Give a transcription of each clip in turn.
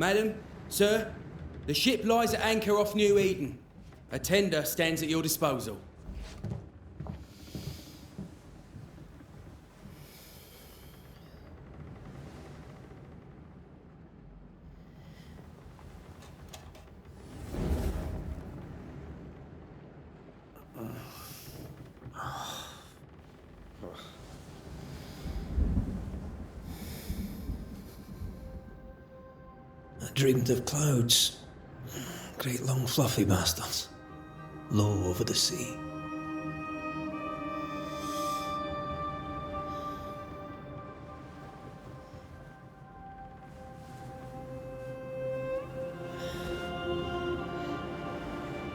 Madam, sir, the ship lies at anchor off New Eden. A tender stands at your disposal. I dreamed of clouds. Great long fluffy bastards. Low over the sea.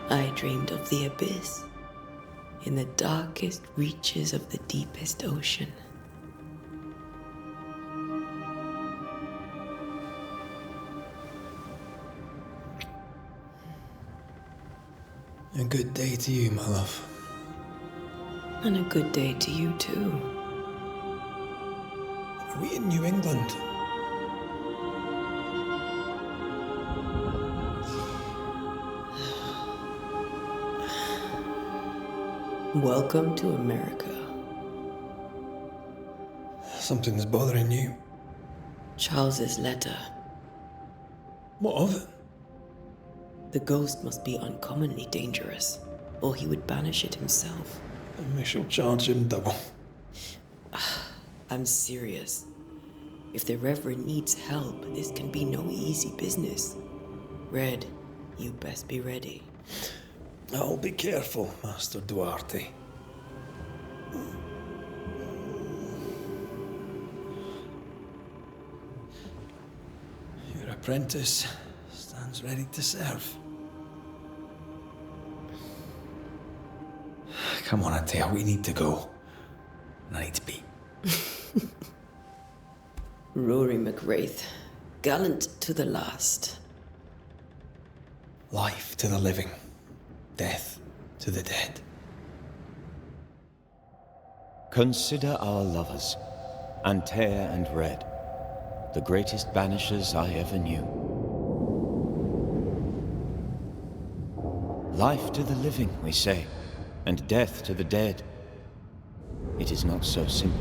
I dreamed of the abyss, in the darkest reaches of the deepest ocean. A good day to you, my love. And a good day to you, too. Are we in New England? Welcome to America. Something's bothering you. Charles's letter. What of it? The ghost must be uncommonly dangerous, or he would banish it himself. And we shall charge him double. I'm serious. If the Reverend needs help, this can be no easy business. Red, you best be ready. I'll be careful, Master Duarte. Your apprentice stands ready to serve. Come on, Antea, we need to go. I need to be. Rory McWraith, gallant to the last. Life to the living, death to the dead. Consider our lovers, Antea and Red, the greatest banishers I ever knew. Life to the living, we say, and death to the dead. It is not so simple.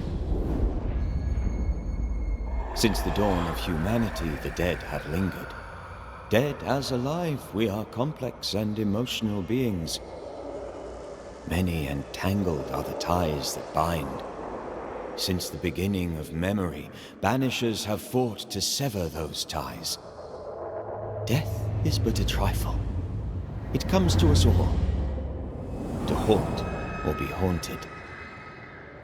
Since the dawn of humanity, the dead have lingered. Dead as alive, we are complex and emotional beings. Many and tangled are the ties that bind. Since the beginning of memory, banishers have fought to sever those ties. Death is but a trifle. It comes to us all. To haunt or be haunted.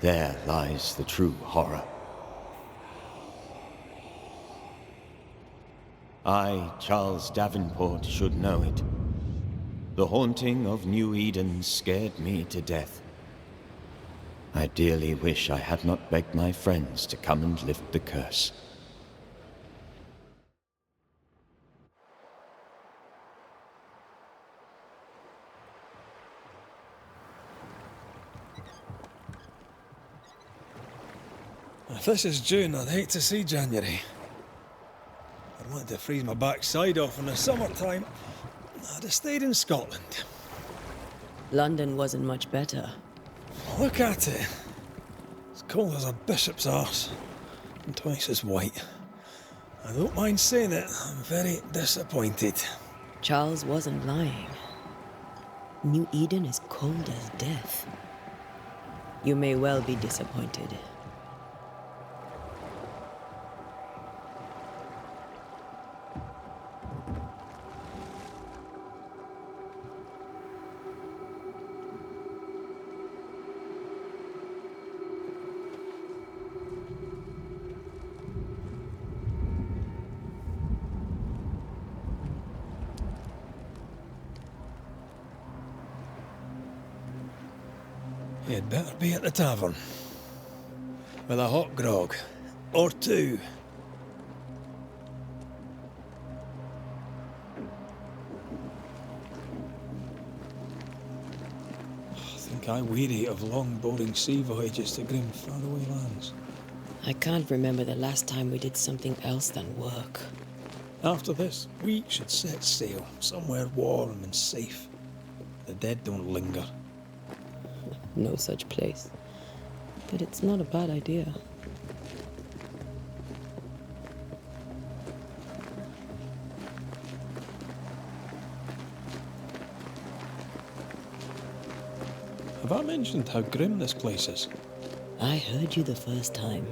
There lies the true horror. I, Charles Davenport, should know it. The haunting of New Eden scared me to death. I dearly wish I had not begged my friends to come and lift the curse. If this is June, I'd hate to see January. I'd want to freeze my backside off in the summertime. I'd have stayed in Scotland. London wasn't much better. Look at it. It's cold as a bishop's arse, and twice as white. I don't mind saying it, I'm very disappointed. Charles wasn't lying. New Eden is cold as death. You may well be disappointed. You'd better be at the tavern. With a hot grog. Or two. I think I weary of long, boring sea voyages to grim, faraway lands. I can't remember the last time we did something else than work. After this, we should set sail somewhere warm and safe. The dead don't linger. No such place. But it's not a bad idea. Have I mentioned how grim this place is? I heard you the first time,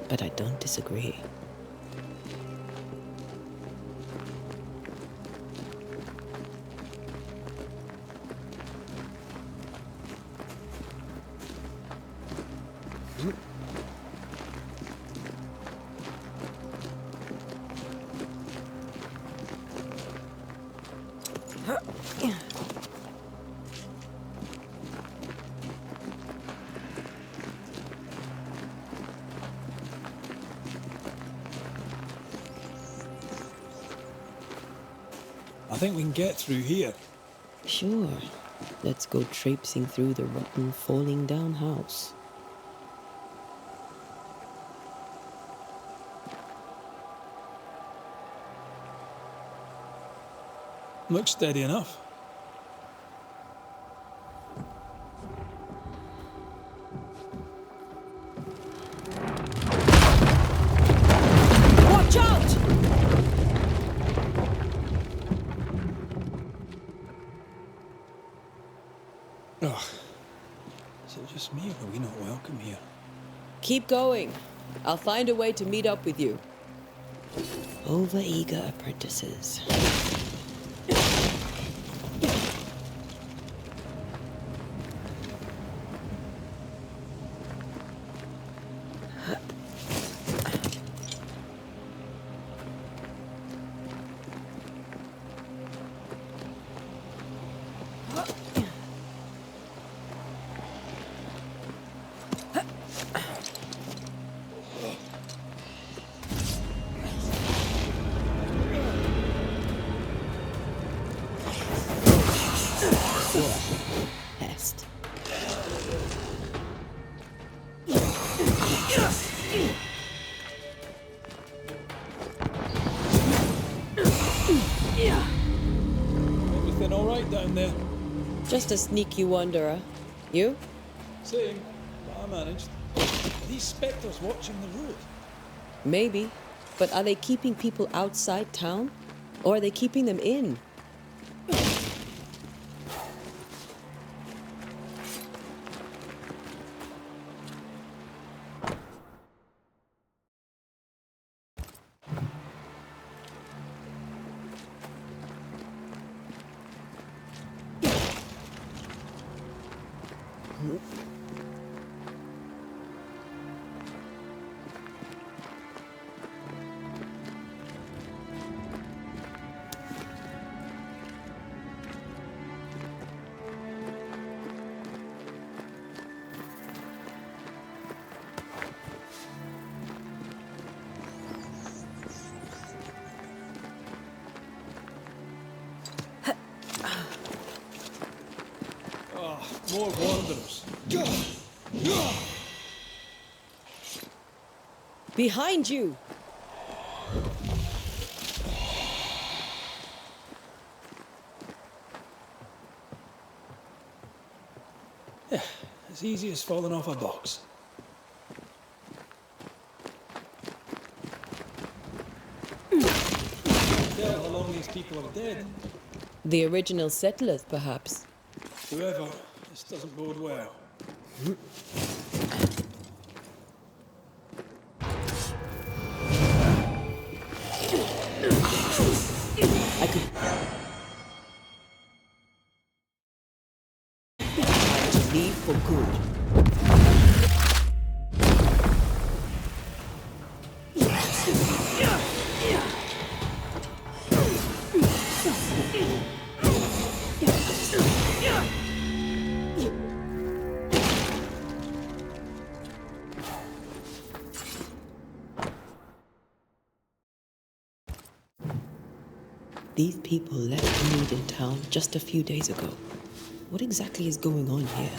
but I don't disagree. I think we can get through here. Sure. Let's go traipsing through the rotten, falling down house. Looks steady enough. Watch out! Oh, is it just me or are we not welcome here? Keep going. I'll find a way to meet up with you. Over-eager apprentices. Pest. Everything all right down there? Just a sneaky wanderer. You? Same, but I managed. Are these spectres watching the road? Maybe. But are they keeping people outside town? Or are they keeping them in? More wanderers. Behind you! Yeah, as easy as falling off a box. Tell how long these people are dead. The original settlers, perhaps. Whoever, this doesn't bode well. I could... Time to leave for good. These people left Mead in town just a few days ago. What exactly is going on here?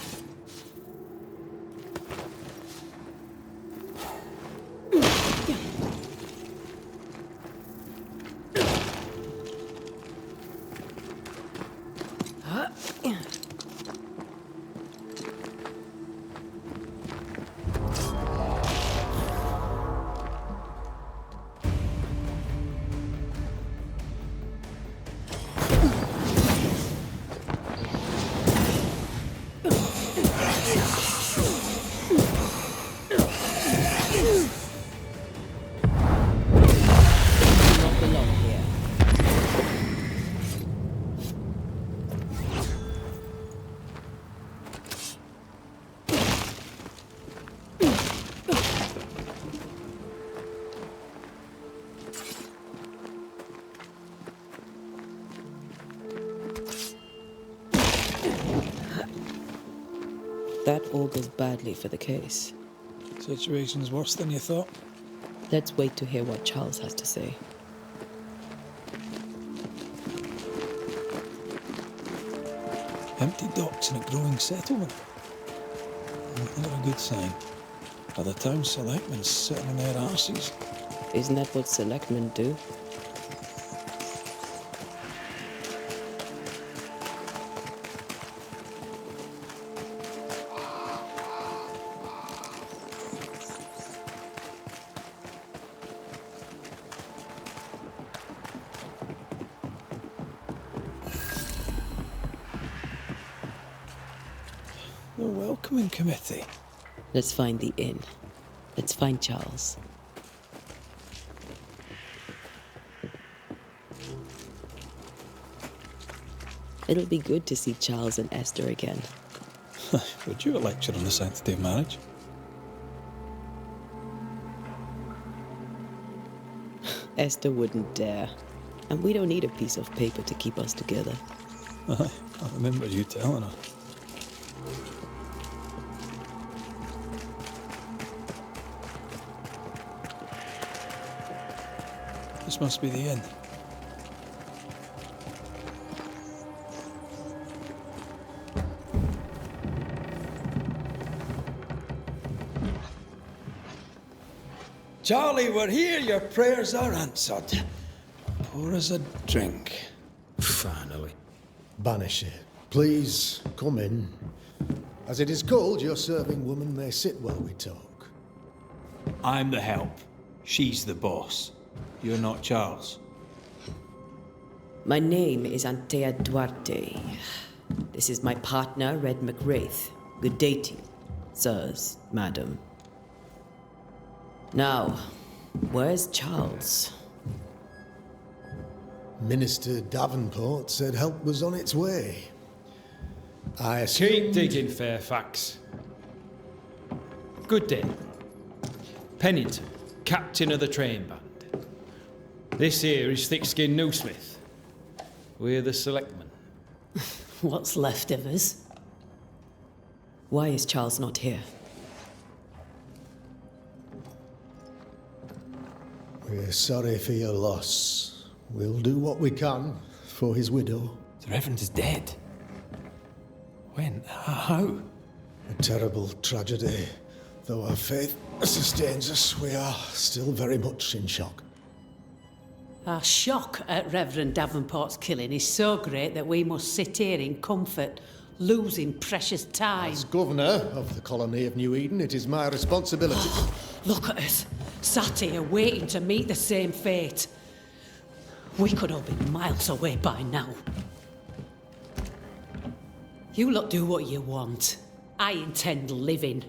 That augurs badly for the case. Situation's worse than you thought. Let's wait to hear what Charles has to say. Empty docks in a growing settlement. Not a good sign. Are the town selectmen sitting on their arses? Isn't that what selectmen do? The welcoming committee. Let's find the inn. Let's find Charles. It'll be good to see Charles and Esther again. Would you a lecture on the sanctity of marriage? Esther wouldn't dare. And we don't need a piece of paper to keep us together. I remember you telling her. This must be the inn. Charlie, we're here. Your prayers are answered. Pour us a drink. Finally. Banisher, please come in. As it is cold, your serving woman may sit while we talk. I'm the help. She's the boss. You're not Charles. My name is Antea Duarte. This is my partner, Red McWraith. Good day to you, sirs, madam. Now, where's Charles? Minister Davenport said help was on its way. I Keep assume... digging, Fairfax. Good day. Pennington, captain of the train band. This here is Thick-Skinned Newsmith. We're the selectmen. What's left of us? Why is Charles not here? We're sorry for your loss. We'll do what we can for his widow. The Reverend is dead. When? How? A terrible tragedy. Though our faith sustains us, we are still very much in shock. Our shock at Reverend Davenport's killing is so great that we must sit here in comfort, losing precious time. As governor of the colony of New Eden, it is my responsibility to... Look at us, sat here waiting to meet the same fate. We could all be miles away by now. You lot do what you want. I intend living.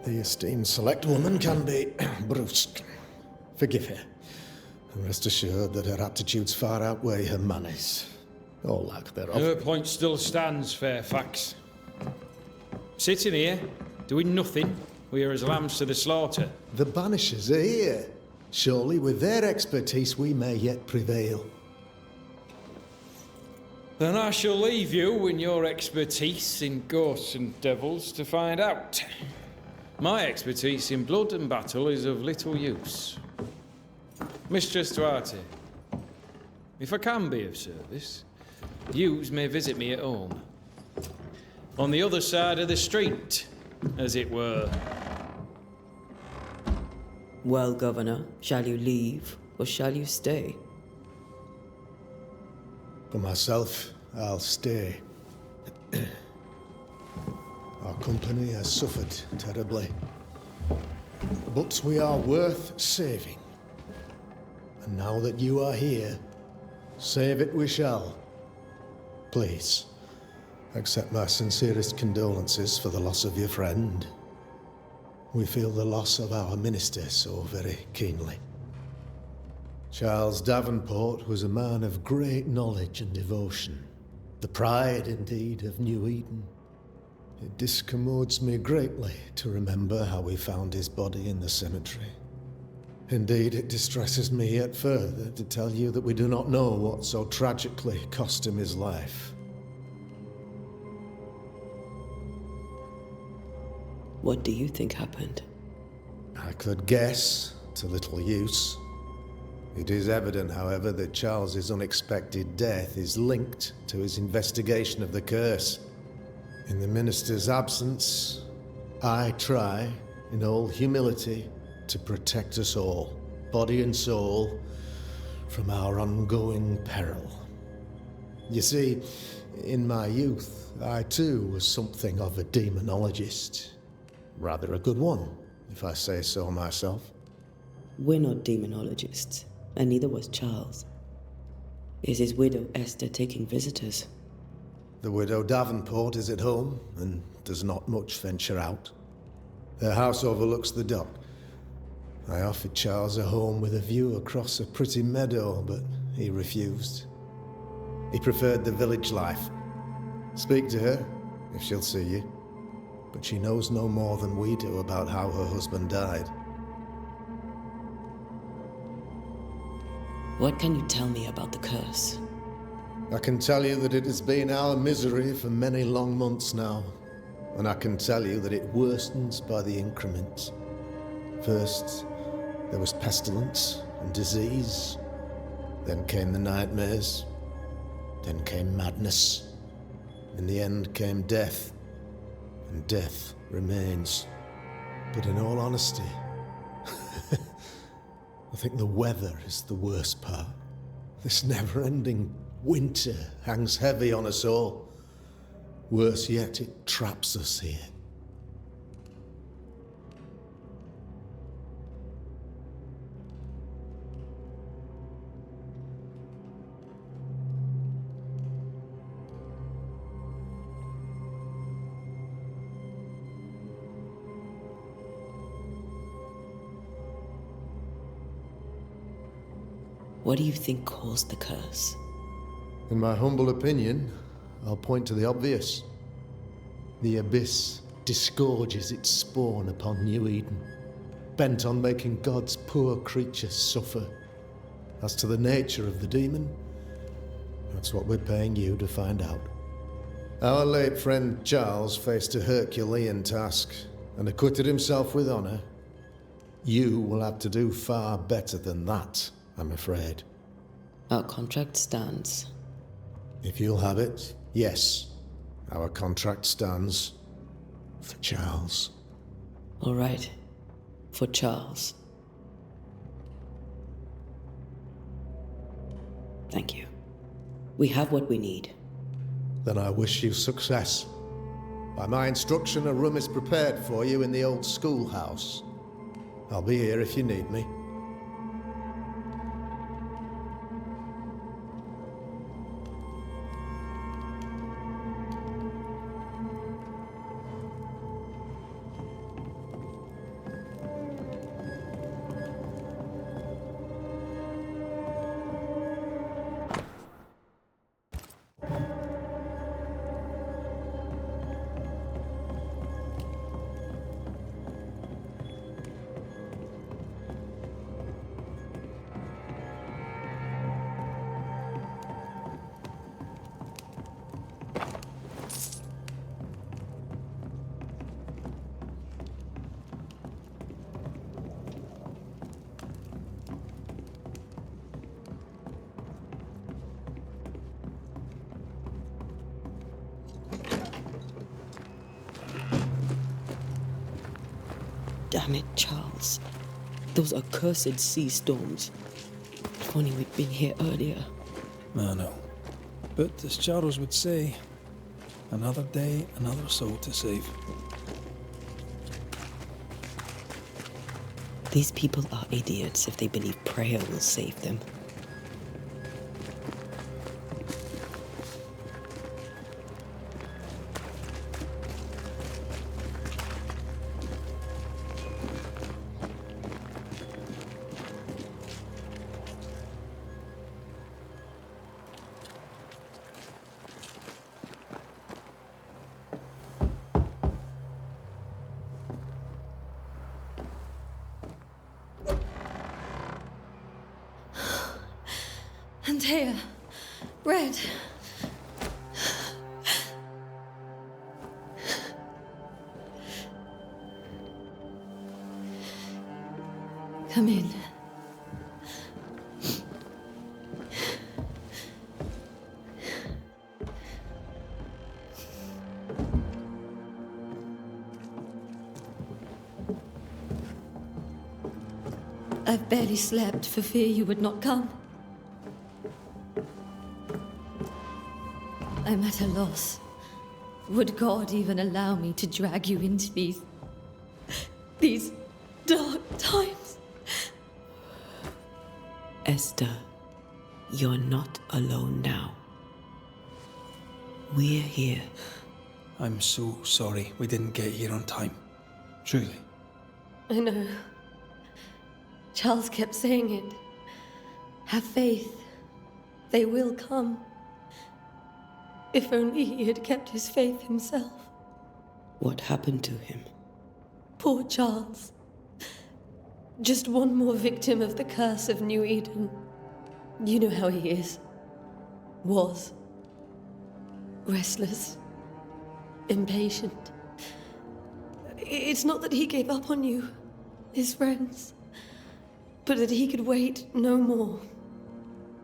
The esteemed select woman can be brusque. Forgive her. And rest assured that her aptitudes far outweigh her manners. Or lack thereof. Her point still stands, Fairfax. Sitting here, doing nothing, we are as lambs to the slaughter. The Banishers are here. Surely with their expertise we may yet prevail. Then I shall leave you in your expertise in ghosts and devils to find out. My expertise in blood and battle is of little use. Mistress Duarte, if I can be of service, yous may visit me at home. On the other side of the street, as it were. Well, Governor, shall you leave or shall you stay? For myself, I'll stay. Our company has suffered terribly. But we are worth saving. And now that you are here, save it we shall. Please, accept my sincerest condolences for the loss of your friend. We feel the loss of our minister so very keenly. Charles Davenport was a man of great knowledge and devotion. The pride, indeed, of New Eden. It discommodes me greatly to remember how we found his body in the cemetery. Indeed, it distresses me yet further to tell you that we do not know what so tragically cost him his life. What do you think happened? I could guess, to little use. It is evident, however, that Charles's unexpected death is linked to his investigation of the curse. In the minister's absence, I try, in all humility, to protect us all, body and soul, from our ongoing peril. You see, in my youth, I too was something of a demonologist. Rather a good one, if I say so myself. We're not demonologists, and neither was Charles. Is his widow Esther taking visitors? The widow Davenport is at home, and does not much venture out. Her house overlooks the dock. I offered Charles a home with a view across a pretty meadow, but he refused. He preferred the village life. Speak to her, if she'll see you. But she knows no more than we do about how her husband died. What can you tell me about the curse? I can tell you that it has been our misery for many long months now. And I can tell you that it worstens by the increment. First, there was pestilence and disease. Then came the nightmares. Then came madness. In the end came death. And death remains. But in all honesty, I think the weather is the worst part. This never-ending winter hangs heavy on us all. Worse yet, it traps us here. What do you think caused the curse? In my humble opinion, I'll point to the obvious. The abyss disgorges its spawn upon New Eden, bent on making God's poor creatures suffer. As to the nature of the demon, that's what we're paying you to find out. Our late friend Charles faced a Herculean task and acquitted himself with honor. You will have to do far better than that, I'm afraid. Our contract stands. If you'll have it, yes. Our contract stands for Charles. All right. For Charles. Thank you. We have what we need. Then I wish you success. By my instruction, a room is prepared for you in the old schoolhouse. I'll be here if you need me. Damn it, Charles. Those accursed sea storms. If only we'd been here earlier. I know. But as Charles would say, another day, another soul to save. These people are idiots if they believe prayer will save them. Antea, Red. I've barely slept for fear you would not come. I'm at a loss. Would God even allow me to drag you into these dark times? Esther, you're not alone now. We're here. I'm so sorry we didn't get here on time. Truly. I know. Charles kept saying it. Have faith. They will come. If only he had kept his faith himself. What happened to him? Poor Charles. Just one more victim of the curse of New Eden. You know how he is. Was. Restless. Impatient. It's not that he gave up on you, his friends, but that he could wait no more.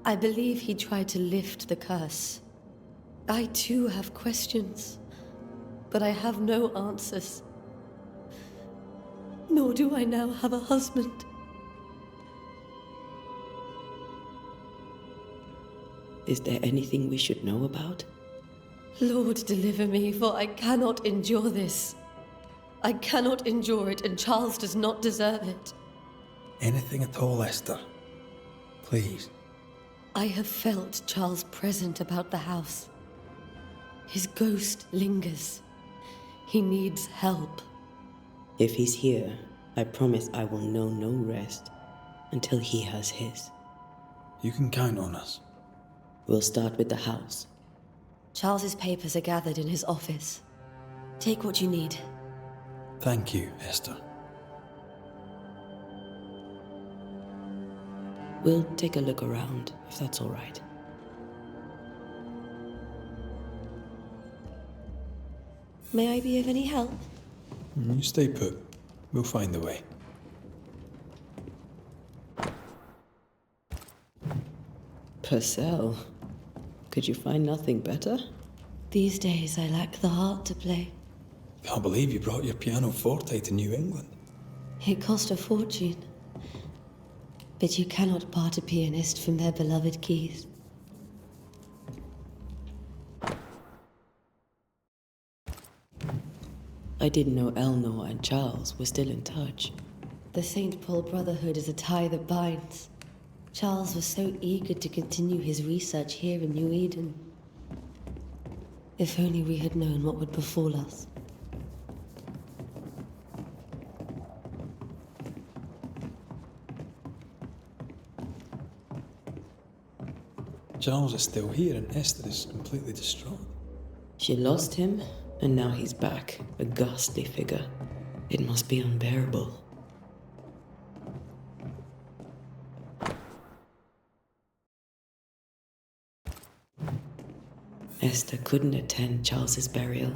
I believe he tried to lift the curse. I too have questions, but I have no answers. Nor do I now have a husband. Is there anything we should know about? Lord, deliver me, for I cannot endure this. I cannot endure it, and Charles does not deserve it. Anything at all, Esther. Please. I have felt Charles present about the house. His ghost lingers. He needs help. If he's here, I promise I will know no rest until he has his. You can count on us. We'll start with the house. Charles's papers are gathered in his office. Take what you need. Thank you, Esther. We'll take a look around, if that's all right. May I be of any help? You stay put. We'll find the way. Purcell, could you find nothing better? These days I lack the heart to play. Can't believe you brought your pianoforte to New England. It cost a fortune. But you cannot part a pianist from their beloved keys. I didn't know Eleanor and Charles were still in touch. The St. Paul Brotherhood is a tie that binds. Charles was so eager to continue his research here in New Eden. If only we had known what would befall us. Charles is still here and Esther is completely distraught. She lost him, and now he's back, a ghastly figure. It must be unbearable. Esther couldn't attend Charles's burial.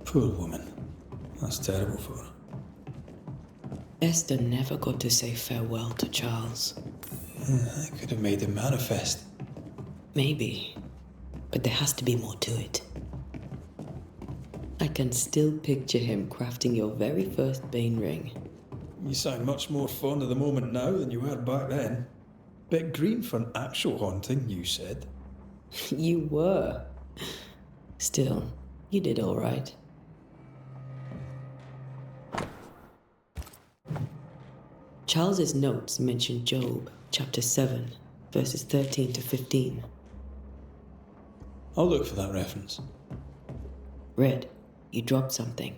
Poor woman. That's terrible for her. Esther never got to say farewell to Charles. I could have made him manifest. Maybe, but there has to be more to it. I can still picture him crafting your very first Bane ring. You sound much more fond of the moment now than you were back then. Bit green for an actual haunting, you said. You were. Still, you did all right. Charles's notes mention Job, chapter 7, verses 13 to 15. I'll look for that reference. Red, you dropped something.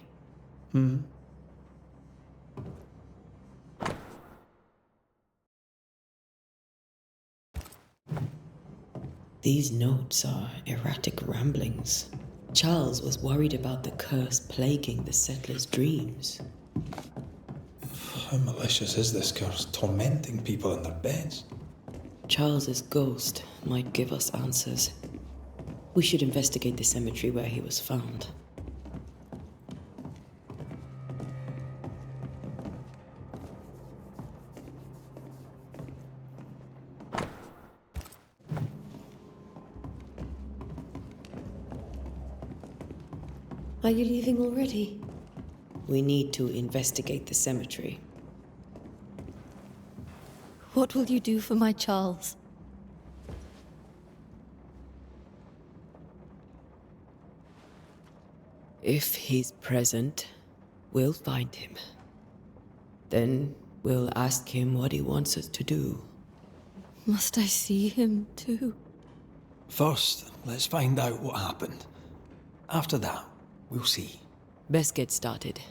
These notes are erratic ramblings. Charles was worried about the curse plaguing the settlers' dreams. How malicious is this curse, tormenting people in their beds? Charles's ghost might give us answers. We should investigate the cemetery where he was found. Are you leaving already? We need to investigate the cemetery. What will you do for my Charles? If he's present, we'll find him. Then we'll ask him what he wants us to do. Must I see him too? First, let's find out what happened. After that, we'll see. Best get started.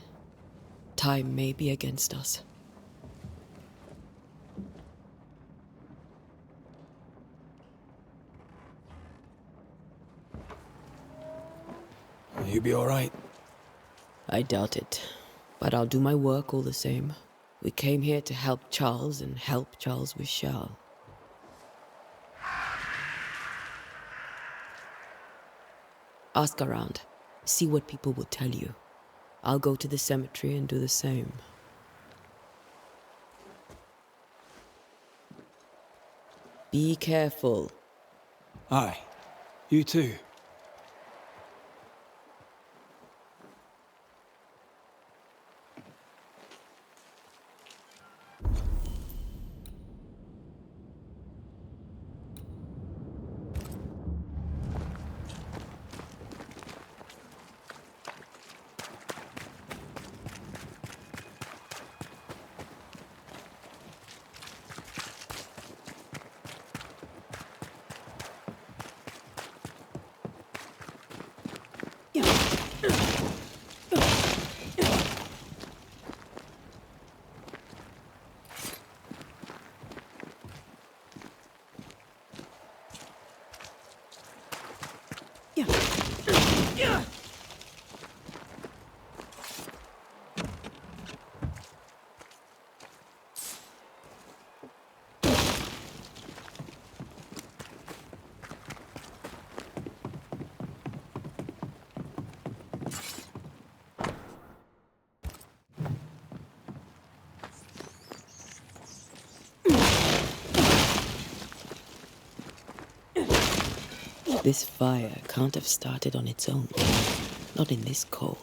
Time may be against us. You be alright? I doubt it, but I'll do my work all the same. We came here to help Charles, and help Charles we shall. Ask around. See what people will tell you. I'll go to the cemetery and do the same. Be careful. Aye. You too. This fire can't have started on its own. Not in this cold.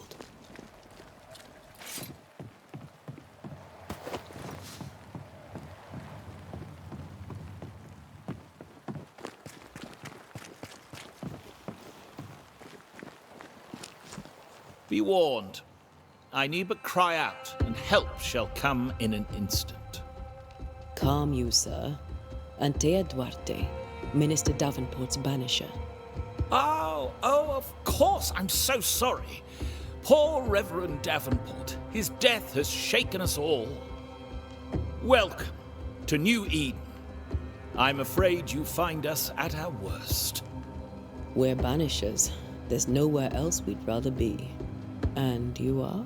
Be warned. I need but cry out, and help shall come in an instant. Calm you, sir. Antea Duarte, Minister Davenport's banisher. Oh, of course. I'm so sorry. Poor Reverend Davenport. His death has shaken us all. Welcome to New Eden. I'm afraid you find us at our worst. We're banishers. There's nowhere else we'd rather be. And you are?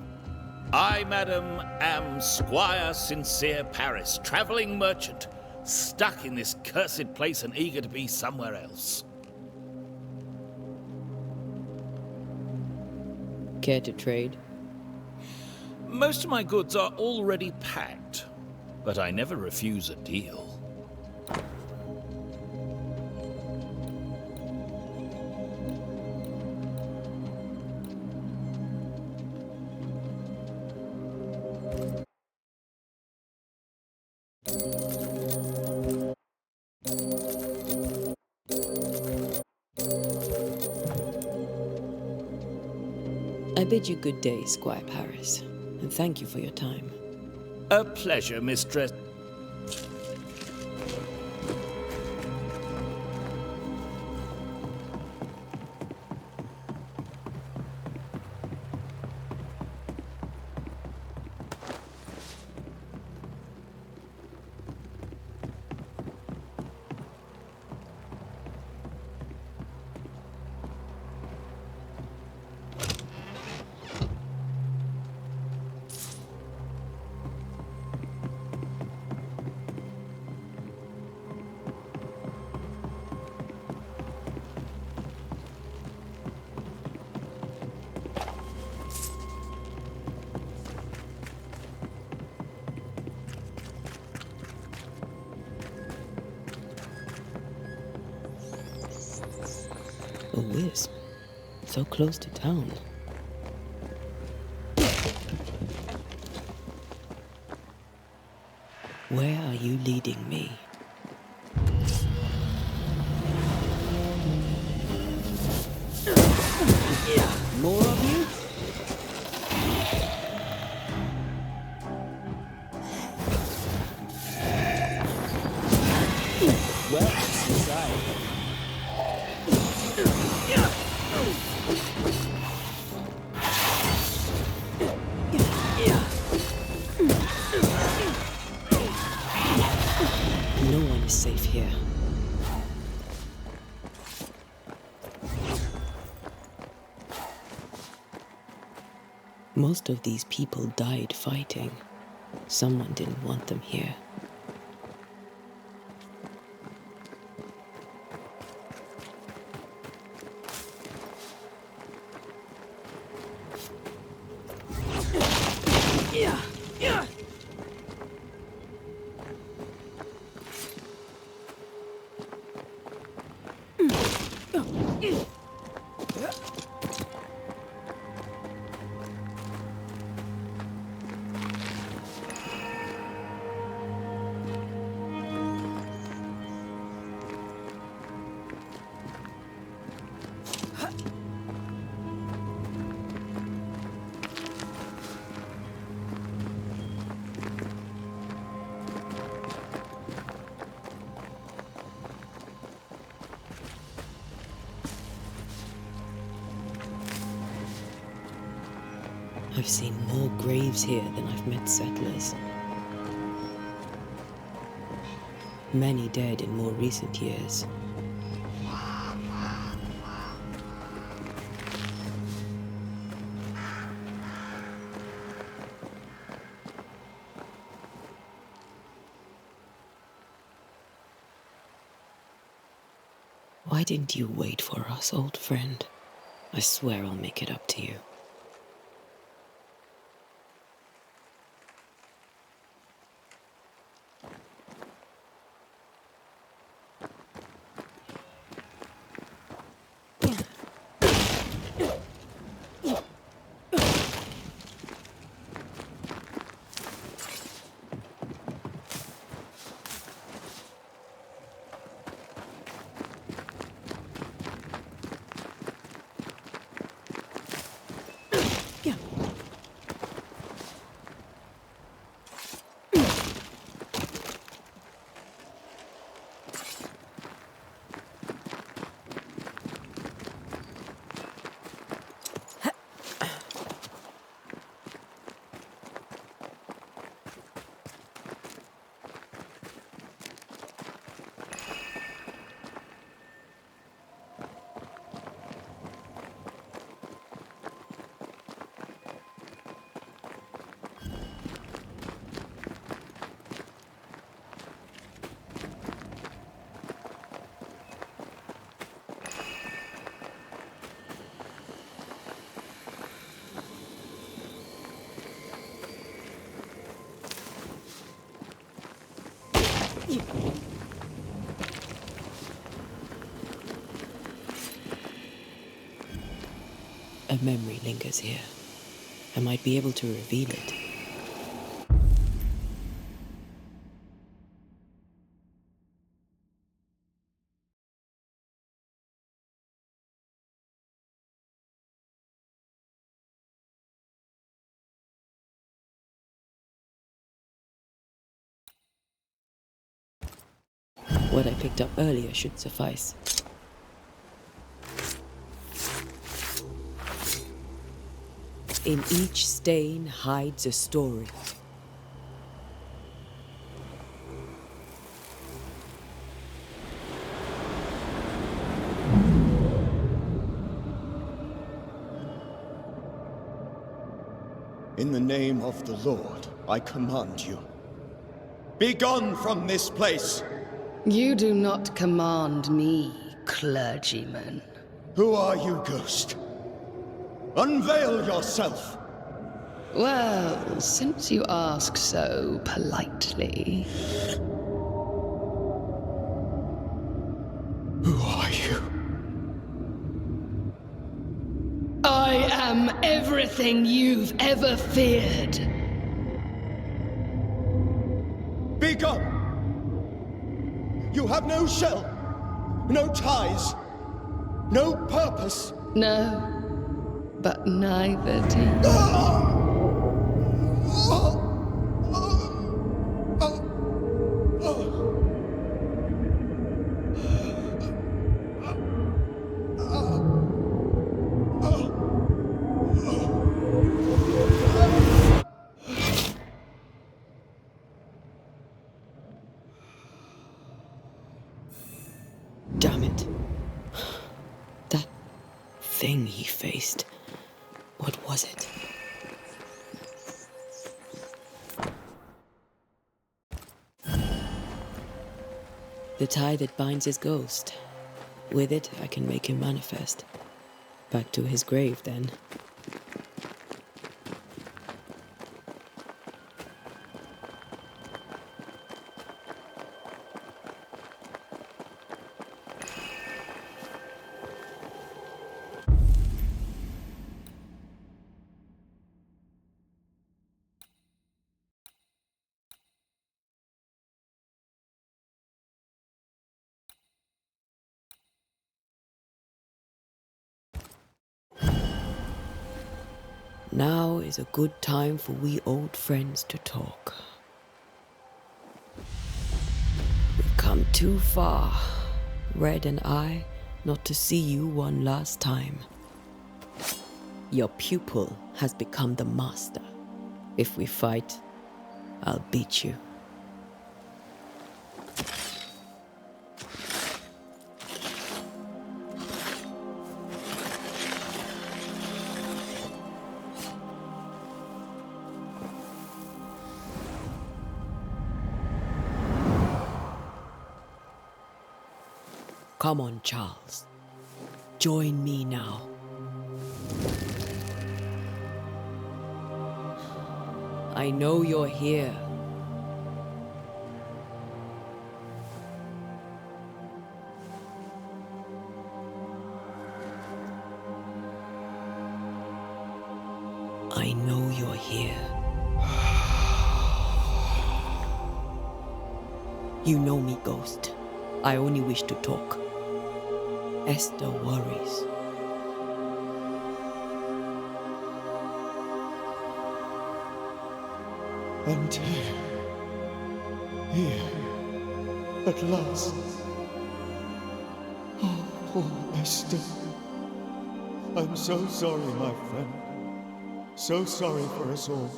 I, madam, am Squire Sincere Paris, travelling merchant, stuck in this cursed place and eager to be somewhere else. Care to trade? Most of my goods are already packed, but I never refuse a deal. I bid you good day, Squire Paris, and thank you for your time. A pleasure, mistress. A wisp. So close to town. Where are you leading me? More of you? Well, since no one is safe here. Most of these people died fighting. Someone didn't want them here. I've seen more graves here than I've met settlers. Many dead in more recent years. Why didn't you wait for us, old friend? I swear I'll make it up to you. A memory lingers here. I might be able to reveal it. What I picked up earlier should suffice. In each stain hides a story. In the name of the Lord, I command you. Be gone from this place! You do not command me, clergyman. Who are you, ghost? Unveil yourself! Well, since you ask so politely. Who are you? I am everything you've ever feared. Be gone! You have no shell, no ties, no purpose. No, but neither do you. Damn it. That thing he faced. What was it? The tie that binds his ghost. With it, I can make him manifest. Back to his grave, then. Now is a good time for we old friends to talk. We've come too far, Red and I, not to see you one last time. Your pupil has become the master. If we fight, I'll beat you. Come on, Charles. Join me now. I know you're here. I know you're here. You know me, Ghost. I only wish to talk. Esther worries. Antea. Here. At last. Oh, poor Esther. I'm so sorry, my friend. So sorry for us all.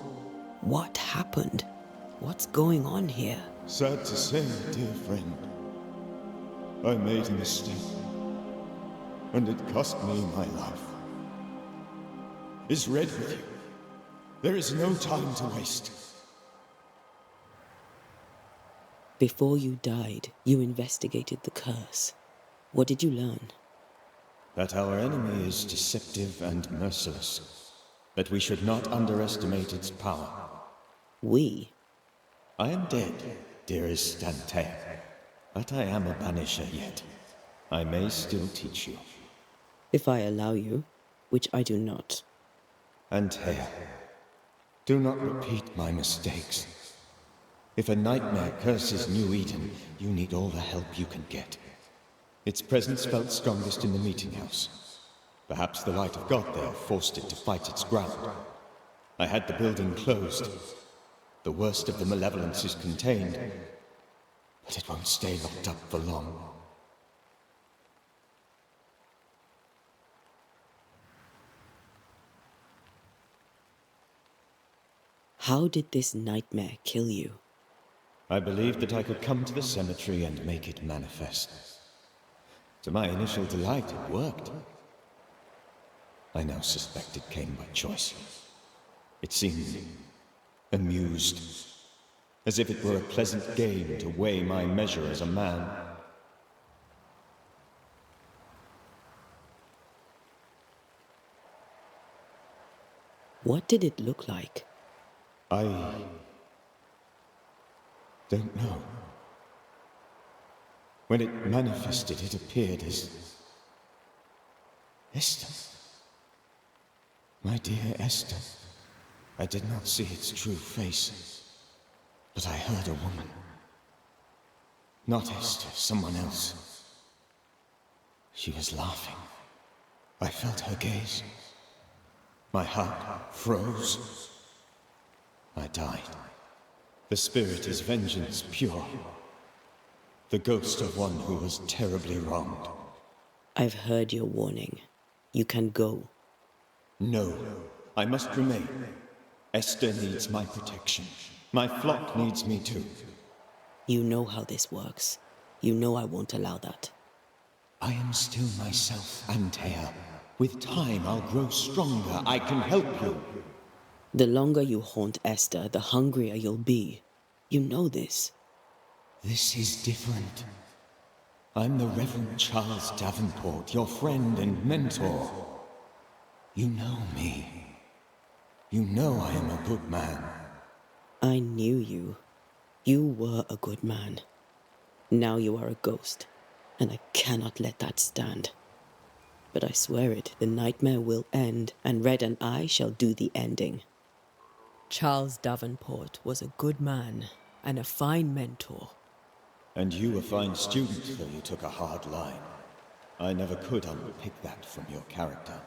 What happened? What's going on here? Sad to say, dear friend. I made a mistake. And it cost me my life. Is Red with you? There is no time to waste. Before you died, you investigated the curse. What did you learn? That our enemy is deceptive and merciless. That we should not underestimate its power. We? I am dead, dearest Antea. But I am a Banisher yet. I may still teach you. If I allow you, which I do not. Antea, do not repeat my mistakes. If a nightmare curses New Eden, you need all the help you can get. Its presence felt strongest in the meeting house. Perhaps the light of God there forced it to fight its ground. I had the building closed. The worst of the malevolence is contained, but it won't stay locked up for long. How did this nightmare kill you? I believed that I could come to the cemetery and make it manifest. To my initial delight, it worked. I now suspect it came by choice. It seemed amused, as if it were a pleasant game to weigh my measure as a man. What did it look like? I don't know. When it manifested, it appeared as Esther. My dear Esther. I did not see its true face, but I heard a woman. Not Esther, someone else. She was laughing. I felt her gaze. My heart froze. I died. The spirit is vengeance pure. The ghost of one who was terribly wronged. I've heard your warning. You can go. No, I must remain. Esther needs my protection. My flock needs me too. You know how this works. You know I won't allow that. I am still myself, Antea. With time, I'll grow stronger. I can help you. The longer you haunt Esther, the hungrier you'll be. You know this. This is different. I'm the Reverend Charles Davenport, your friend and mentor. You know me. You know I am a good man. I knew you. You were a good man. Now you are a ghost, and I cannot let that stand. But I swear it, the nightmare will end, and Red and I shall do the ending. Charles Davenport was a good man and a fine mentor. And you a fine student, though you took a hard line. I never could unpick that from your character.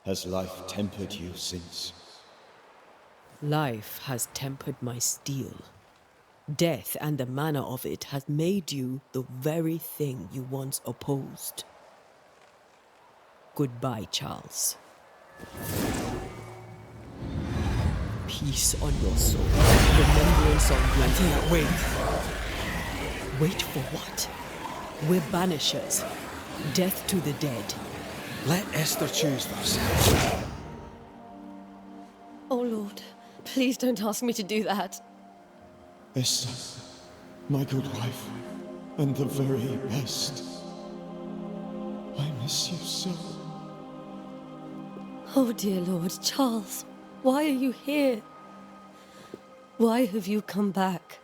Has life tempered you since? Life has tempered my steel. Death and the manner of it has made you the very thing you once opposed. Goodbye, Charles. Peace on your soul. Remembrance on your Antea, wait. Wait for what? We're Banishers. Death to the dead. Let Esther choose for herself. Oh, Lord, please don't ask me to do that. Esther, my good wife, and the very best. I miss you so. Oh, dear Lord, Charles, why are you here? Why have you come back?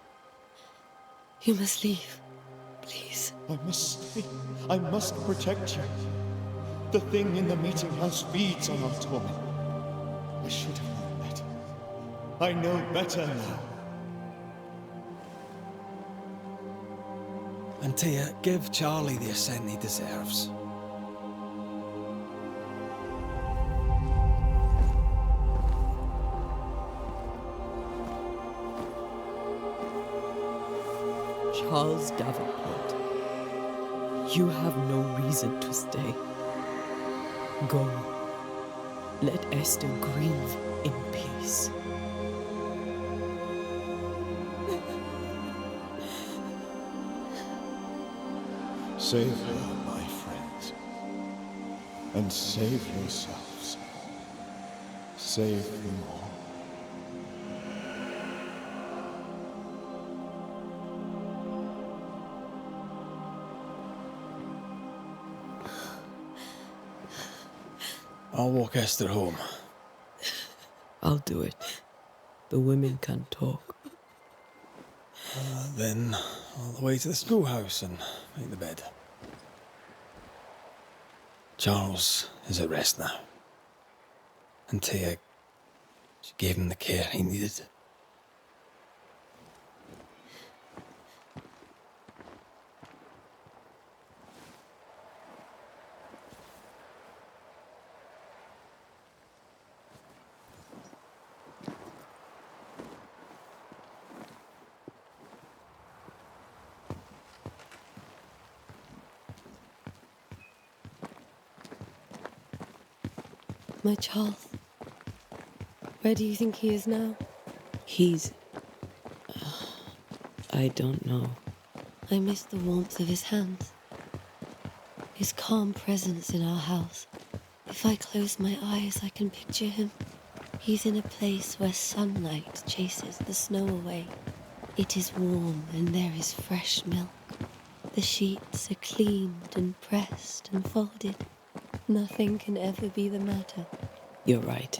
You must leave, please. I must stay. I must protect you. The thing in the meeting house feeds on our torment. I should have known better. I know better now. Antea, give Charlie the ascent he deserves. Charles Davenport, you have no reason to stay. Go. Let Esther grieve in peace. Save her, my friends. And save yourselves. Save them all. I'll walk Esther home. I'll do it. The women can talk. Then all the way to the schoolhouse and make the bed. Charles is at rest now. Antea, she gave him the care he needed. My Charles, where do you think he is now? He's... I don't know. I miss the warmth of his hands, his calm presence in our house. If I close my eyes, I can picture him. He's in a place where sunlight chases the snow away. It is warm and there is fresh milk. The sheets are cleaned and pressed and folded. Nothing can ever be the matter. You're right.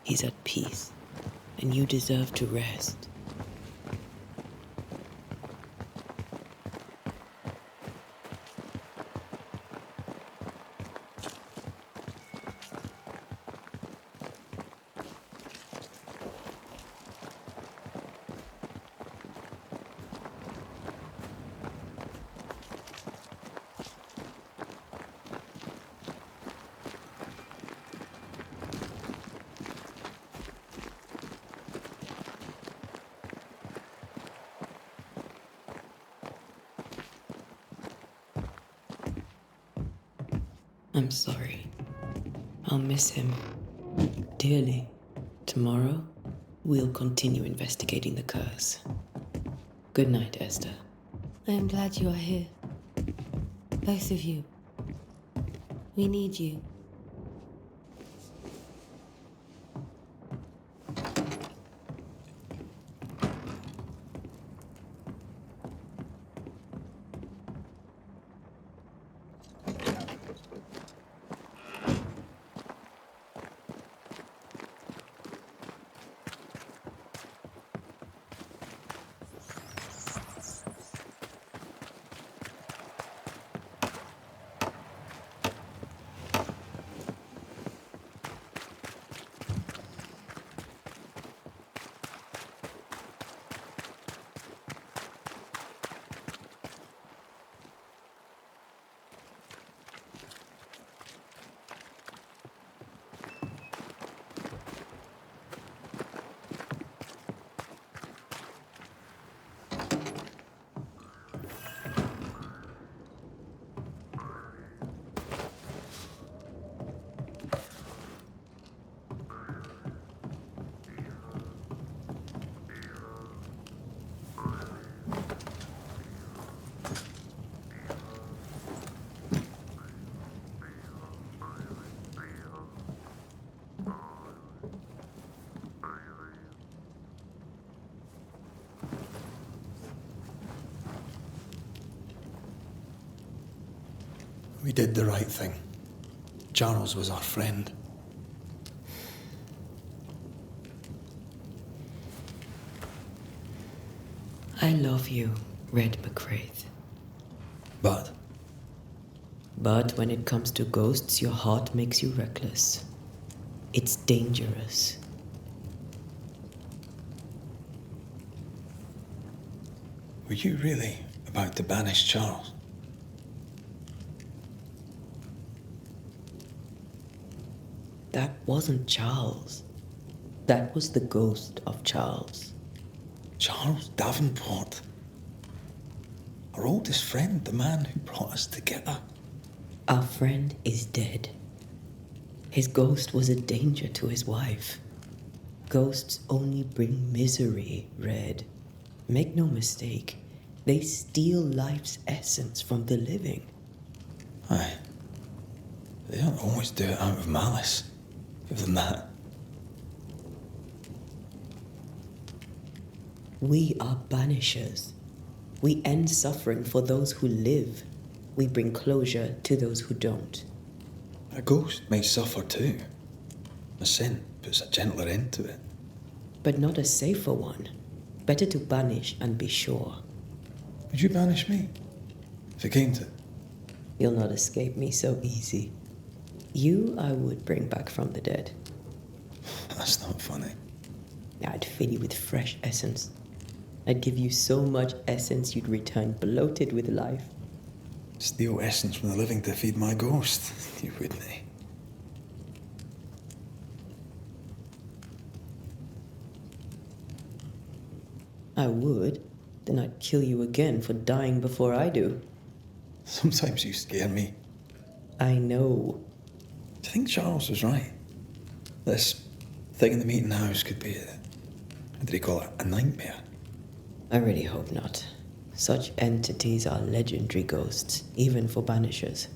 He's at peace, and you deserve to rest. I'm sorry. I'll miss him dearly. Tomorrow, we'll continue investigating the curse. Good night, Esther. I am glad you are here. Both of you. We need you. We did the right thing. Charles was our friend. I love you, Red McCraith. But But when it comes to ghosts, your heart makes you reckless. It's dangerous. were you really about to banish Charles? That wasn't Charles. That was the ghost of Charles. Charles Davenport. Our oldest friend, the man who brought us together. Our friend is dead. His ghost was a danger to his wife. Ghosts only bring misery, Red. Make no mistake, they steal life's essence from the living. Aye. They don't always do it out of malice. Give them that. We are banishers. We end suffering for those who live. We bring closure to those who don't. A ghost may suffer too. A sin puts a gentler end to it. But not a safer one. Better to banish and be sure. Would you banish me? If it came to it? You'll not escape me so easy. You I would bring back from the dead. That's not funny. I'd fill you with fresh essence. I'd give you so much essence you'd return bloated with life. Steal essence from the living to feed my ghost. You wouldn't. I would. Then I'd kill you again for dying before I do. Sometimes you scare me. I know. Do you think Charles was right? This thing in the meeting house could be what did he call it? A nightmare? I really hope not. Such entities are legendary ghosts, even for banishers.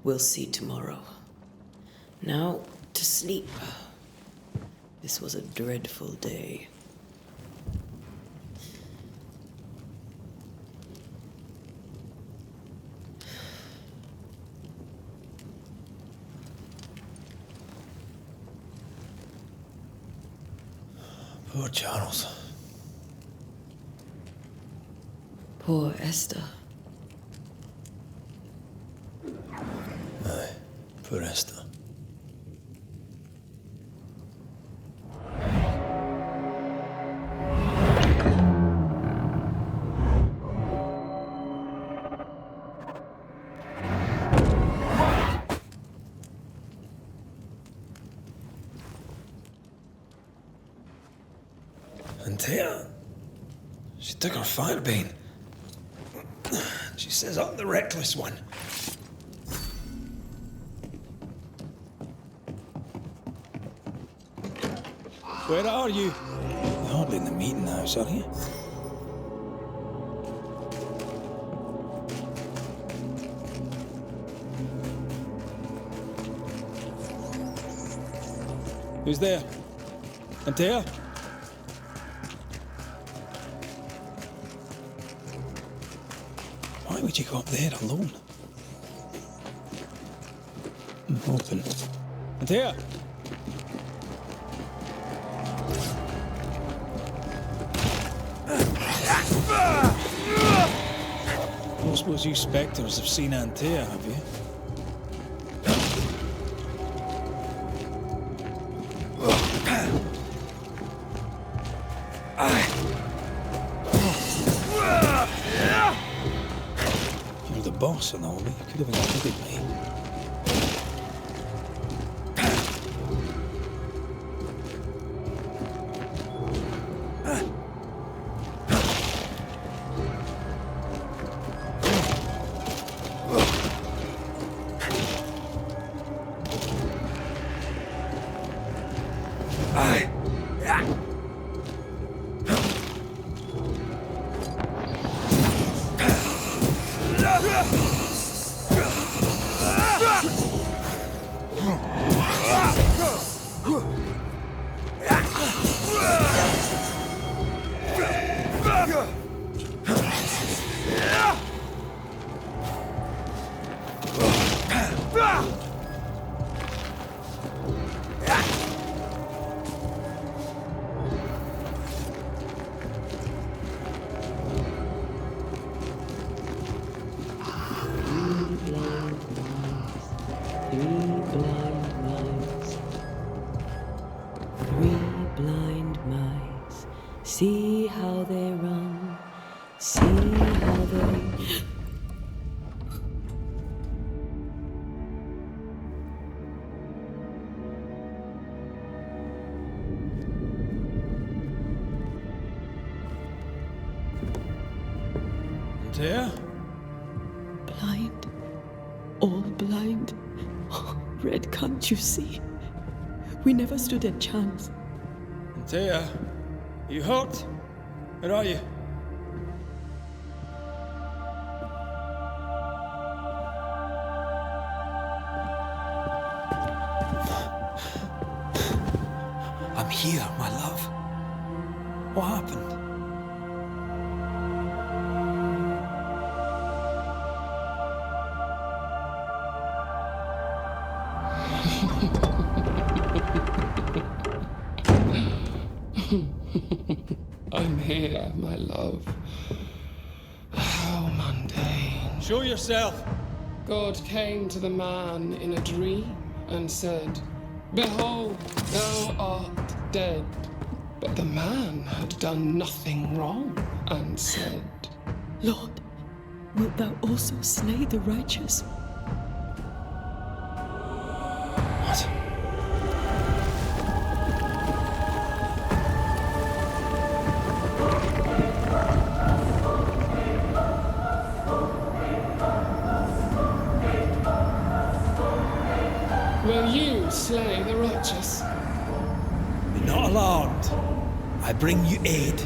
We'll see tomorrow. Now, to sleep. This was a dreadful day. Poor Charles. Poor Esther. Aye, poor Esther. Antea. She took her firebane. She says I'm the reckless one. Where are you? You're hardly in the meeting house, are you? Who's there? Antea? Why would you go up there alone? Open. Antea! I don't suppose you spectres have seen Antea, have you? You're the boss and all, but you could have included me. See how they run, see how they... Antea? Blind, all blind. Oh, Red, can't you see? We never stood a chance. Antea? You hurt? Where are you? I'm here, my love. What happened? I'm here, my love. How mundane. Show yourself! God came to the man in a dream and said, "Behold, thou art dead." But the man had done nothing wrong and said, Lord, wilt thou also slay the righteous? What? Will you slay the righteous? Be not alarmed. I bring you aid.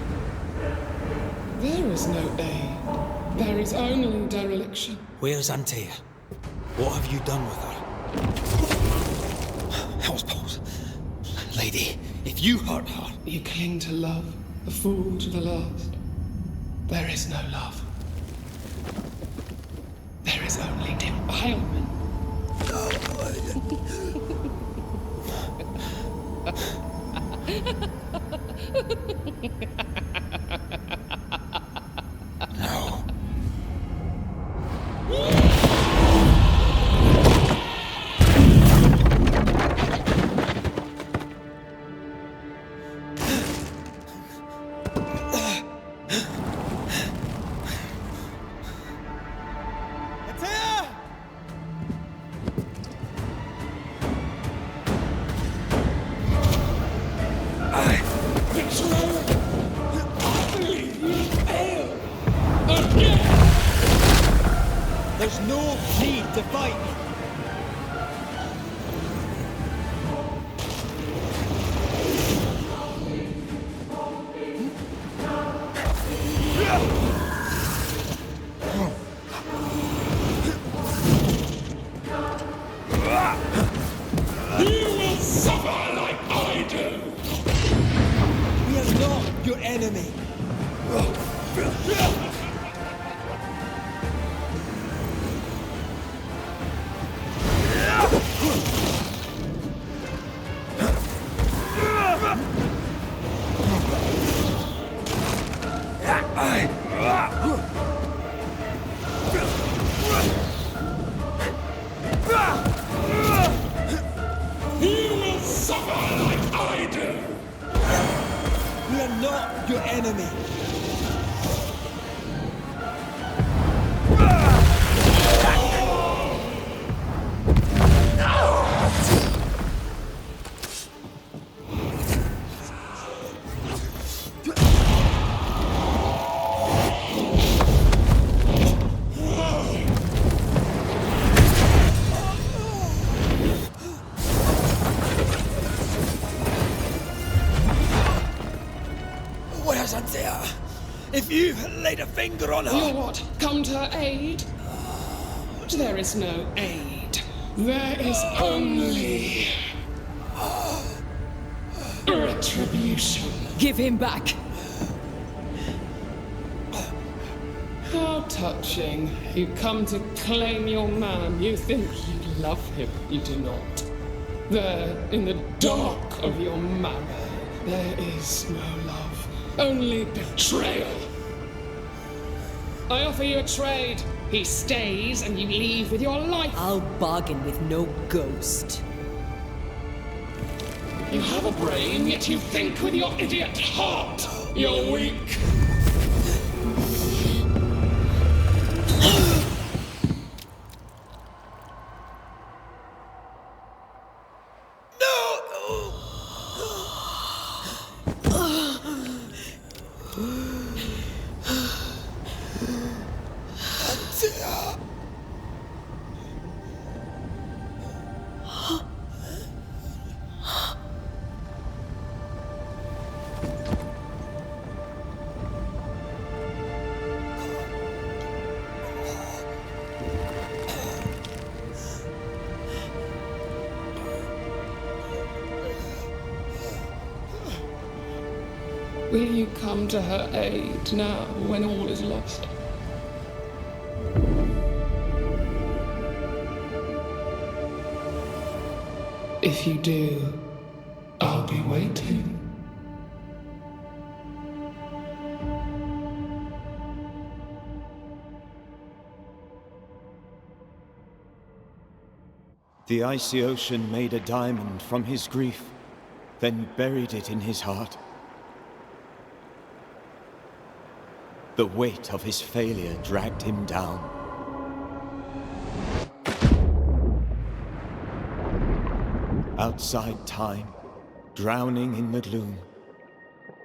There is no aid. There is only dereliction. Where's Antea? What have you done with her? Hell's balls. Lady, if you hurt her... You cling to love, a fool to the last. There is no love. There is only defilement. No. no need to fight! You will suffer like I do! We are not your enemy! You will suffer like I do! We are not your enemy! Where's Antea? If you laid a finger on her... You what? Come to her aid? There is no aid. There is only... retribution. Give him back! How touching. You come to claim your man. You think you love him. You do not. There, in the dark of your marrow, there is no love. Only betrayal. I offer you a trade. He stays and you leave with your life. I'll bargain with no ghost. You have a brain, yet you think with your idiot heart. You're weak. Will you come to her aid now, when all is lost? If you do, I'll be waiting. The icy ocean made a diamond from his grief, then buried it in his heart. The weight of his failure dragged him down. Outside time, drowning in the gloom,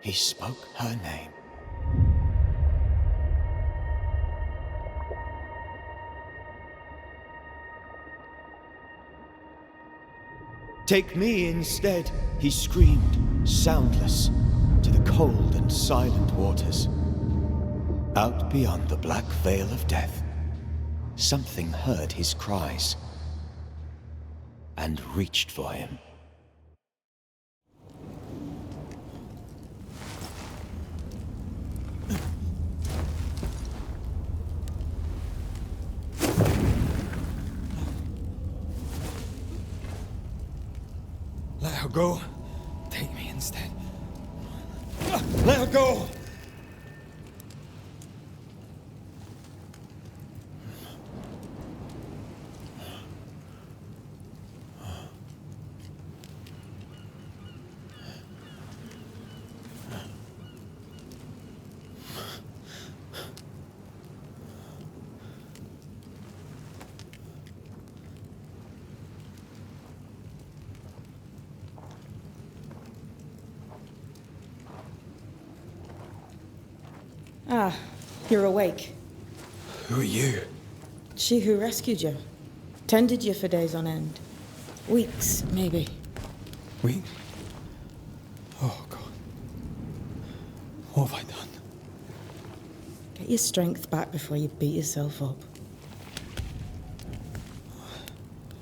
he spoke her name. Take me instead, he screamed, soundless, to the cold and silent waters. Out beyond the black veil of death, something heard his cries and reached for him. Let her go. Take me instead. Let her go! Ah, you're awake. Who are you? She who rescued you. Tended you for days on end. Weeks, maybe. Weeks? Oh, God. What have I done? Get your strength back before you beat yourself up.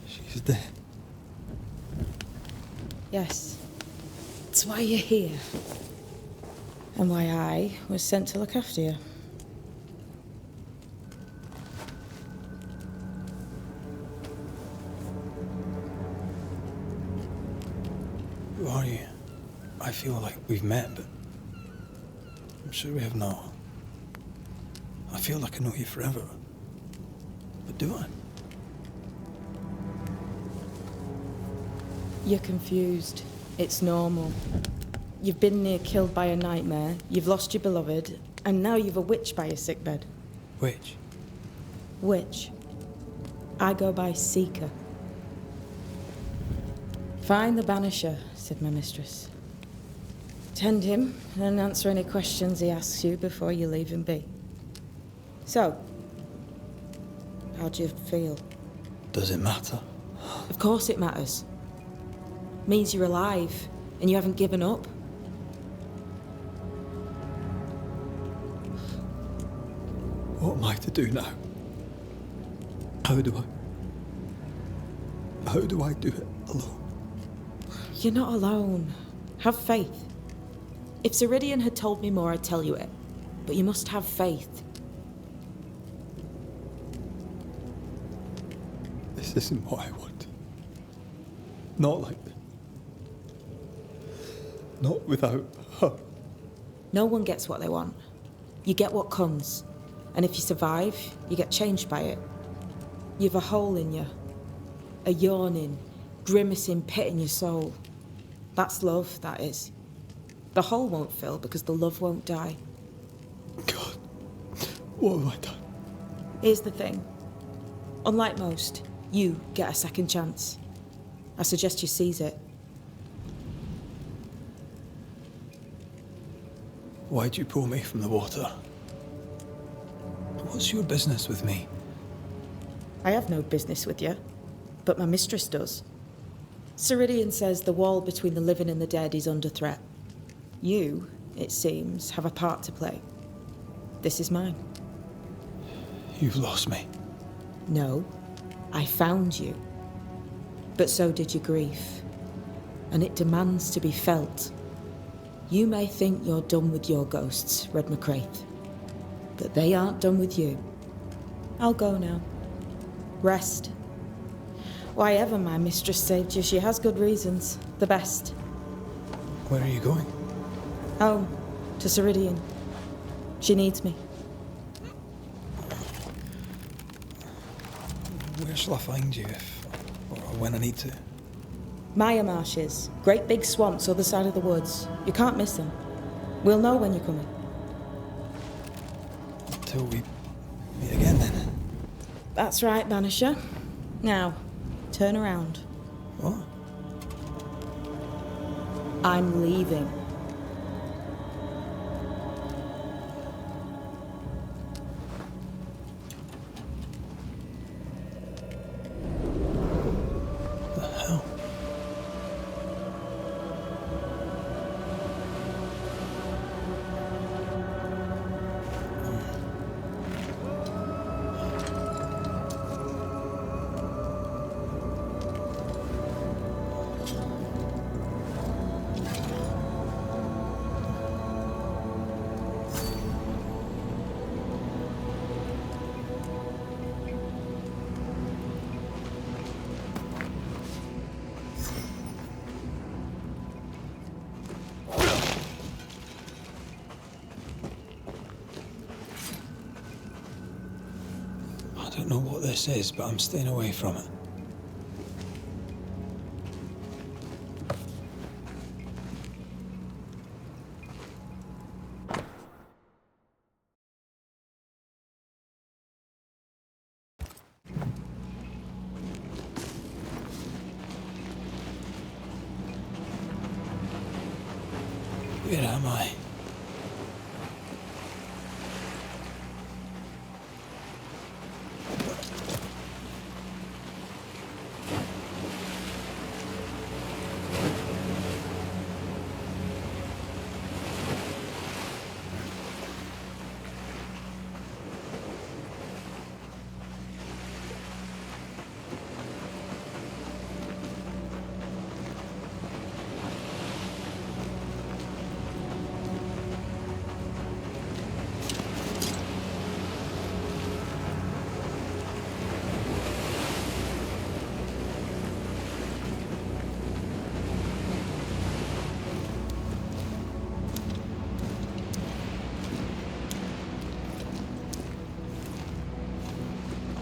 She's dead. Yes. That's why you're here. And why I was sent to look after you. Who are you? I feel like we've met, but I'm sure we have not. I feel like I know you forever. But do I? You're confused. It's normal. You've been near killed by a nightmare, you've lost your beloved, and now you've a witch by your sickbed. Which? Witch. I go by Seeker. Find the Banisher, said my mistress. Tend him, and answer any questions he asks you before you leave him be. So, how do you feel? Does it matter? Of course it matters. Means you're alive, and you haven't given up. What am I to do now? How do I do it alone? You're not alone. Have faith. If Ceridian had told me more, I'd tell you it. But you must have faith. This isn't what I want. Not like this. Not without her. No one gets what they want. You get what comes. And if you survive, you get changed by it. You've a hole in you. A yawning, grimacing pit in your soul. That's love, that is. The hole won't fill because the love won't die. God, what have I done? Here's the thing. Unlike most, you get a second chance. I suggest you seize it. Why'd you pull me from the water? What's your business with me? I have no business with you, but my mistress does. Ceridian says the wall between the living and the dead is under threat. You, it seems, have a part to play. This is mine. You've lost me. No, I found you. But so did your grief. And it demands to be felt. You may think you're done with your ghosts, Red McCraith. But they aren't done with you. I'll go now. Rest. Why ever my mistress saved you, she has good reasons. The best. Where are you going? Home. To Ceridian. She needs me. Where shall I find you or when I need to? Maya Marshes. Great big swamps other side of the woods. You can't miss them. We'll know when you're coming. Until we meet again, then. That's right, Banisher. Now, turn around. What? I'm leaving. The hell? I don't know what this is, but I'm staying away from it. Where am I?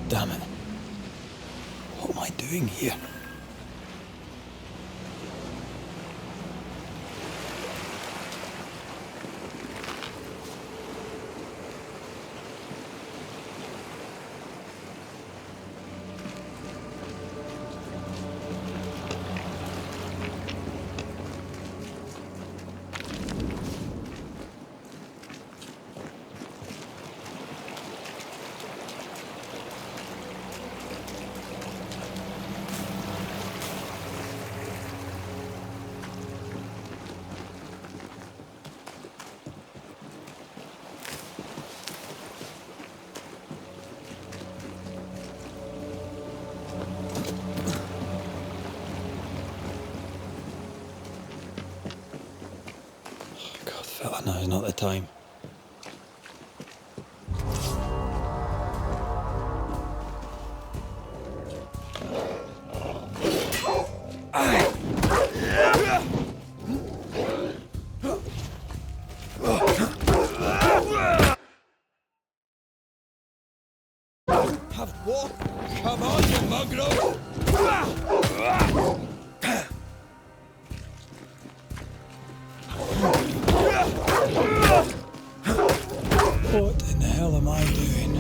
Damn it. What am I doing here? Fella, now's not the time. Have what? Come on, you mongrel! What in the hell am I doing?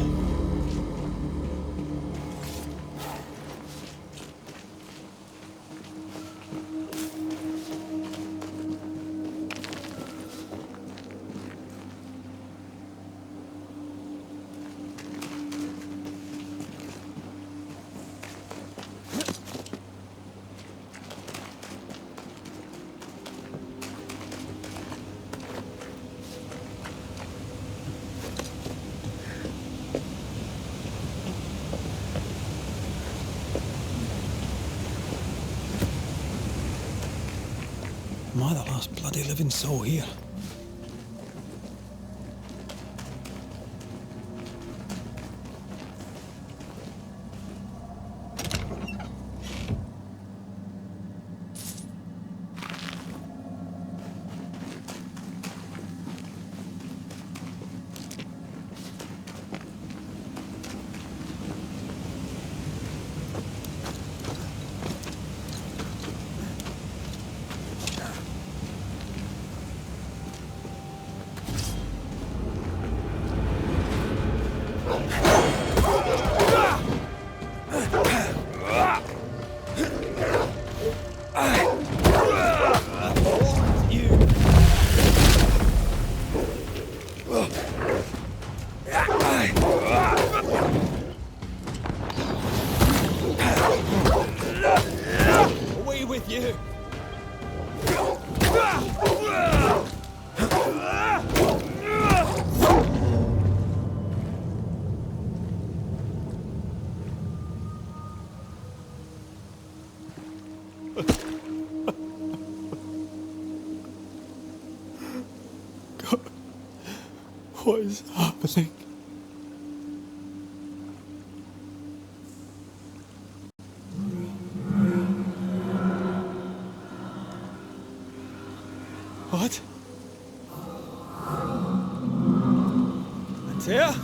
Am I the last bloody living soul here? Away with you! God, what is happening? What? Antea?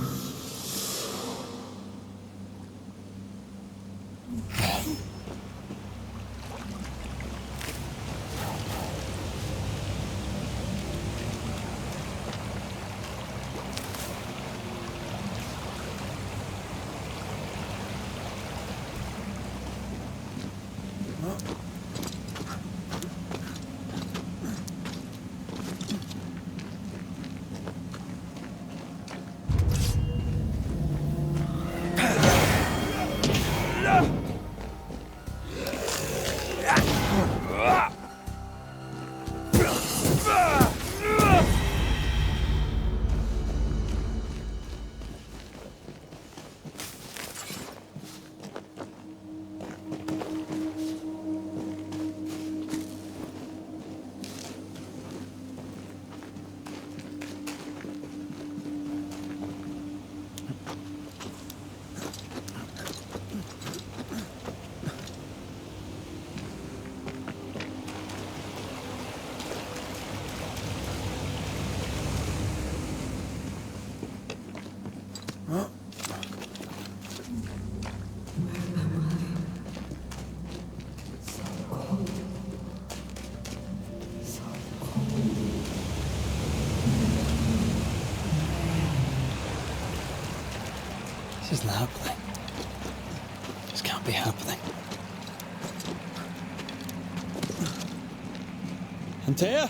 This isn't happening. This can't be happening. Antea?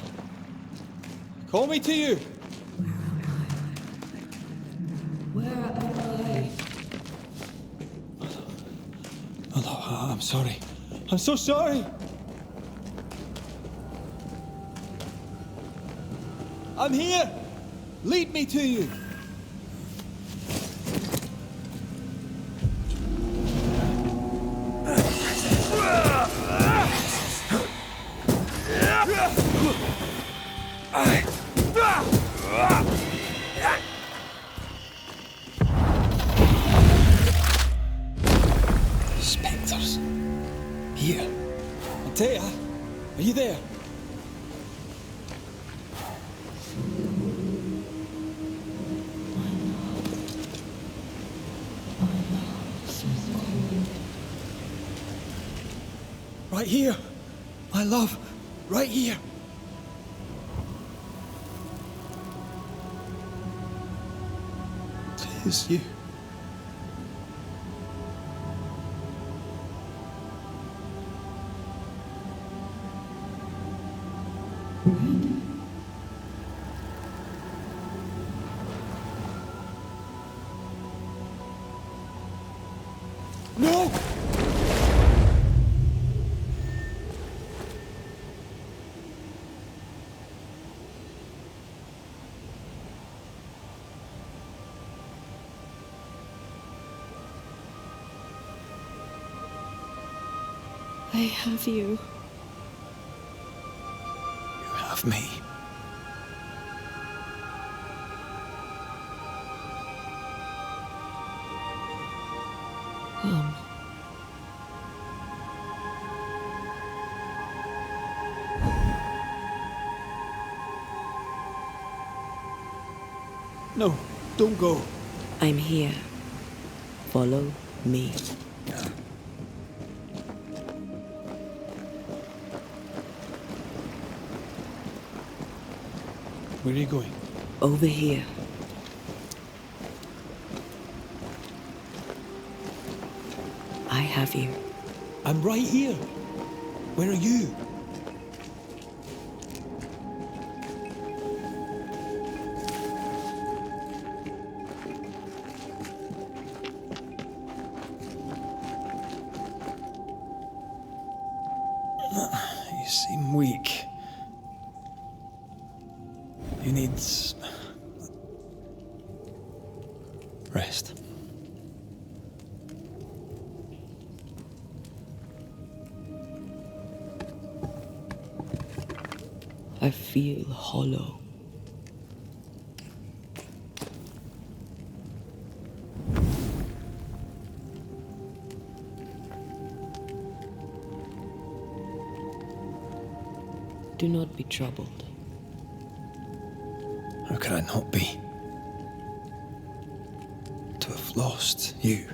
Call me to you. Where am I? Oh, I'm sorry. I'm so sorry. I'm here. Lead me to you. Spectres. Here. Antea, are you there? Right here. My love. Right here. It is you. No! I have you. You have me. Come. No, don't go. I'm here. Follow me. Where are you going? Over here. I have you. I'm right here. Where are you? You seem weak. You need rest. I feel hollow. Do not be troubled. How could I not be? To have lost you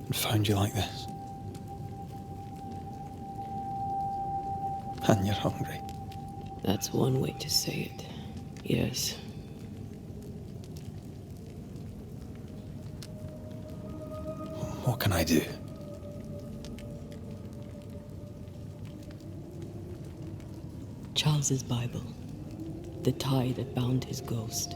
and found you like this. And you're hungry. That's one way to say it. Yes. What can I do? Charles's Bible. The tie that bound his ghost.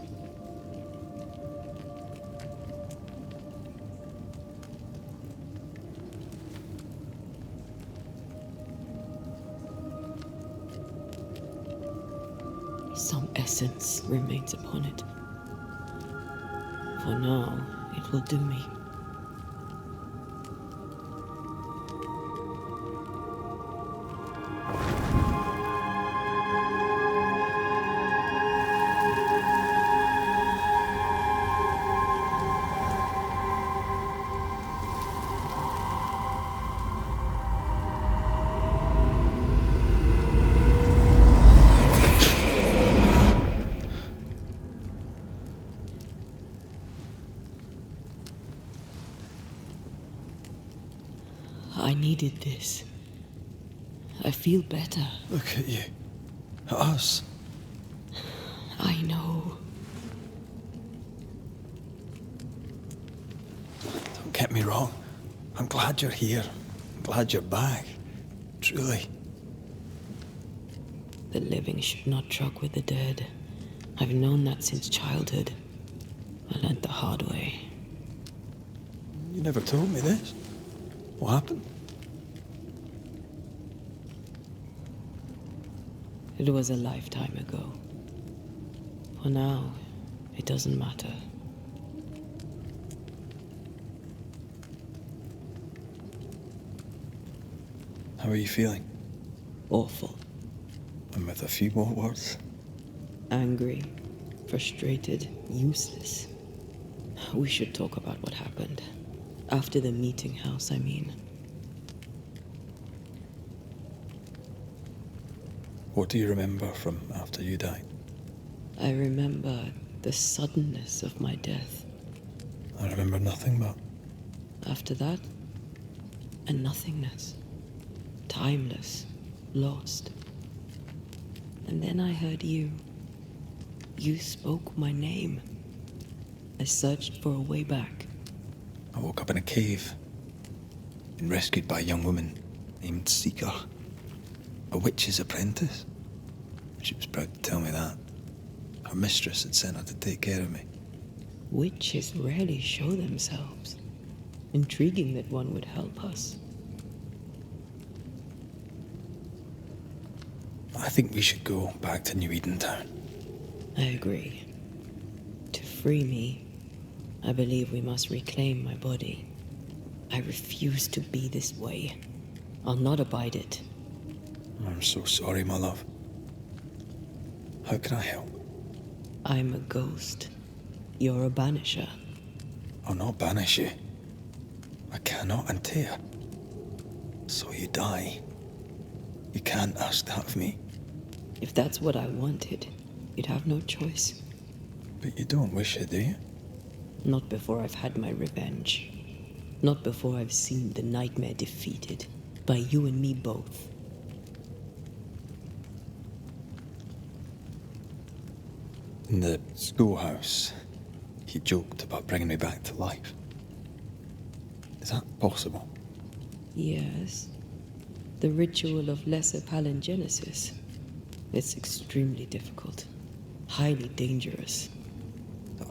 Some essence remains upon it. For now, it will do me. I needed this. I feel better. Look at you. At us. I know. Don't get me wrong. I'm glad you're here. I'm glad you're back. Truly. The living should not truck with the dead. I've known that since childhood. I learned the hard way. You never told me this. What happened? It was a lifetime ago. For now, it doesn't matter. How are you feeling? Awful. And with a few more words? Angry, frustrated, useless. We should talk about what happened. After the meeting house, I mean. What do you remember from after you died? I remember the suddenness of my death. I remember nothing but... After that, a nothingness. Timeless, lost. And then I heard you. You spoke my name. I searched for a way back. I woke up in a cave. Been rescued by a young woman named Seeker. A witch's apprentice. She was proud to tell me that. Her mistress had sent her to take care of me. Witches rarely show themselves. Intriguing that one would help us. I think we should go back to New Eden Town. I agree. To free me, I believe we must reclaim my body. I refuse to be this way. I'll not abide it. I'm so sorry, my love. How can I help? I'm a ghost. You're a banisher. I'll not banish you. I cannot, Antea. So you die. You can't ask that of me. If that's what I wanted, you'd have no choice. But you don't wish it, do you? Not before I've had my revenge. Not before I've seen the nightmare defeated. By you and me both. In the schoolhouse, he joked about bringing me back to life. Is that possible? Yes. The ritual of lesser palingenesis. It's extremely difficult. Highly dangerous.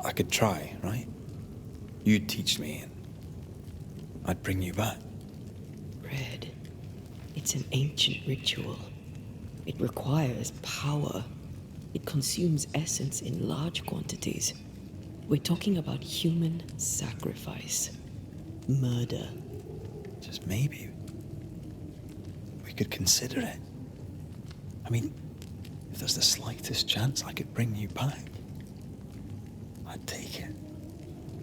I could try, right? You'd teach me and I'd bring you back. Red. It's an ancient ritual. It requires power. It consumes essence in large quantities. We're talking about human sacrifice. Murder. Just maybe. We could consider it. I mean, if there's the slightest chance I could bring you back, I'd take it.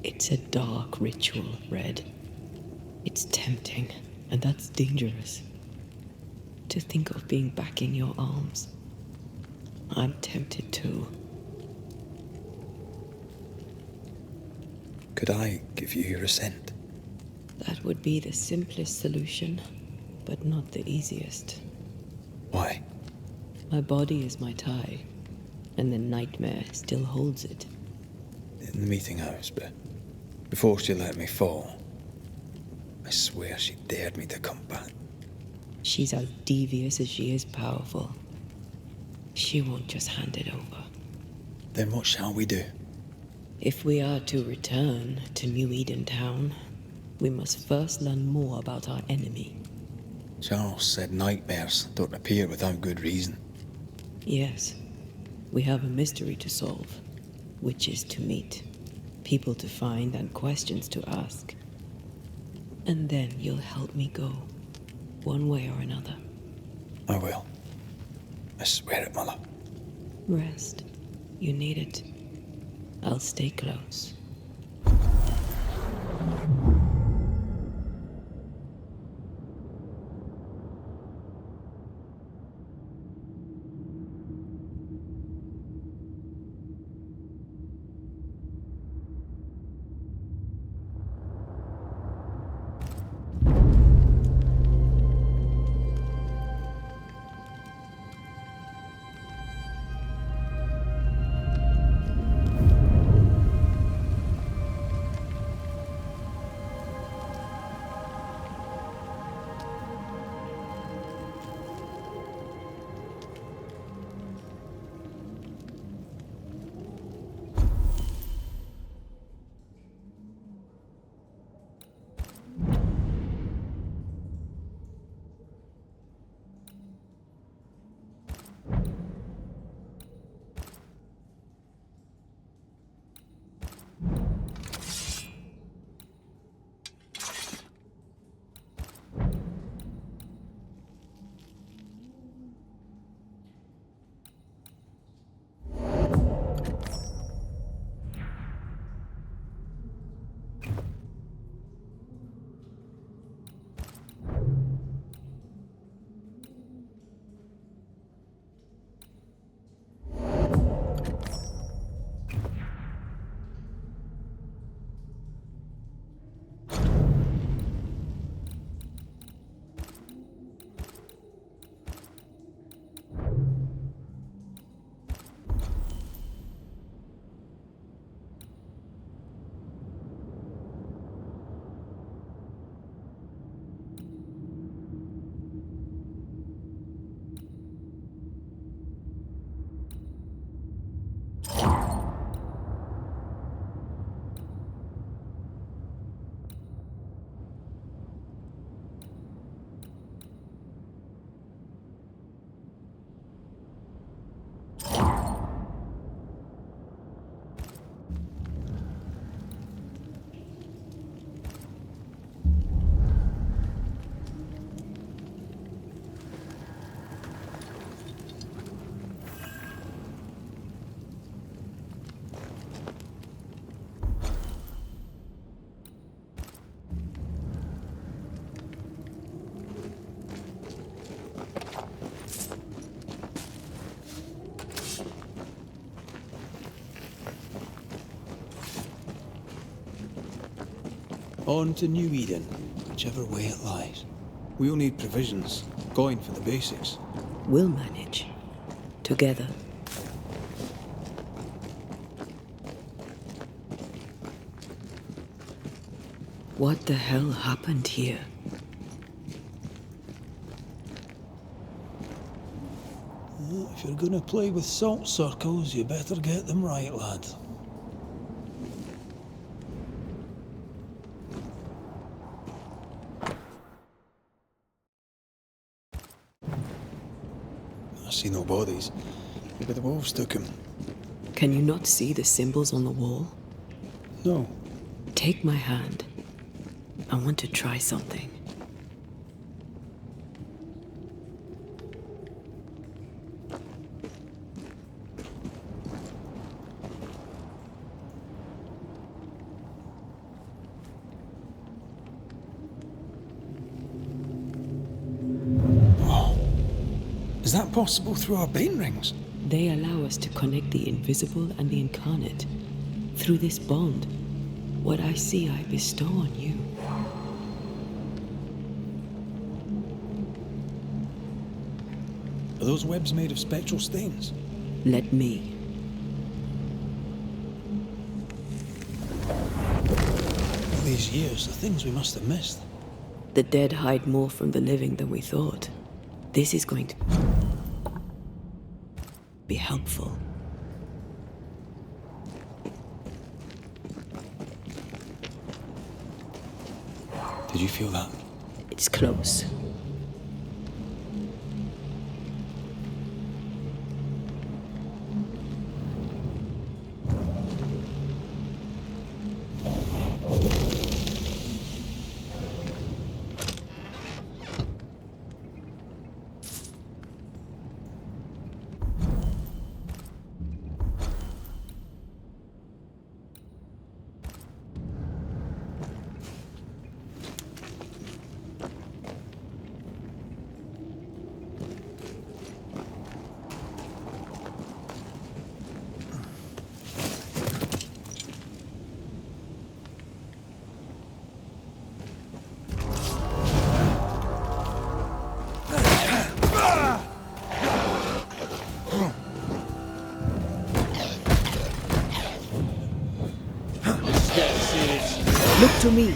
It's a dark ritual, Red. It's tempting, and that's dangerous. To think of being back in your arms. I'm tempted too. Could I give you your assent? That would be the simplest solution, but not the easiest. Why? My body is my tie, and the nightmare still holds it. In the meeting house, but before she let me fall, I swear she dared me to come back. She's as devious as she is powerful. She won't just hand it over. Then what shall we do? If we are to return to New Eden Town, we must first learn more about our enemy. Charles said nightmares don't appear without good reason. Yes, we have a mystery to solve, witches to meet, people to find, and questions to ask. And then you'll help me go, one way or another. I will. I swear it, Mother. Rest. You need it. I'll stay close. On to New Eden, whichever way it lies. We'll need provisions, going for the basics. We'll manage. Together. What the hell happened here? If you're gonna play with salt circles, you better get them right, lad. I see no bodies. Maybe the wolves took him. Can you not see the symbols on the wall? No. Take my hand. I want to try something. Is that possible through our bane rings? They allow us to connect the invisible and the incarnate. Through this bond, what I see I bestow on you. Are those webs made of spectral stains? Let me. All these years, the things we must have missed. The dead hide more from the living than we thought. This is going to be helpful. Did you feel that? It's close. Look to me.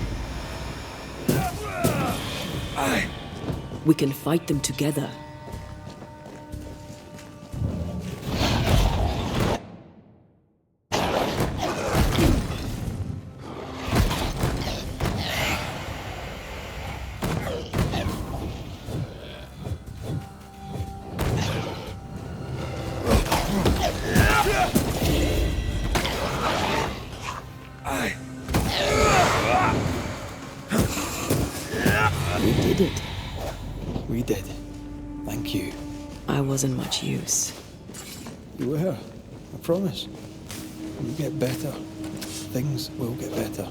We can fight them together. We did it. We did. Thank you. I wasn't much use. You were. I promise. We'll get better. Things will get better.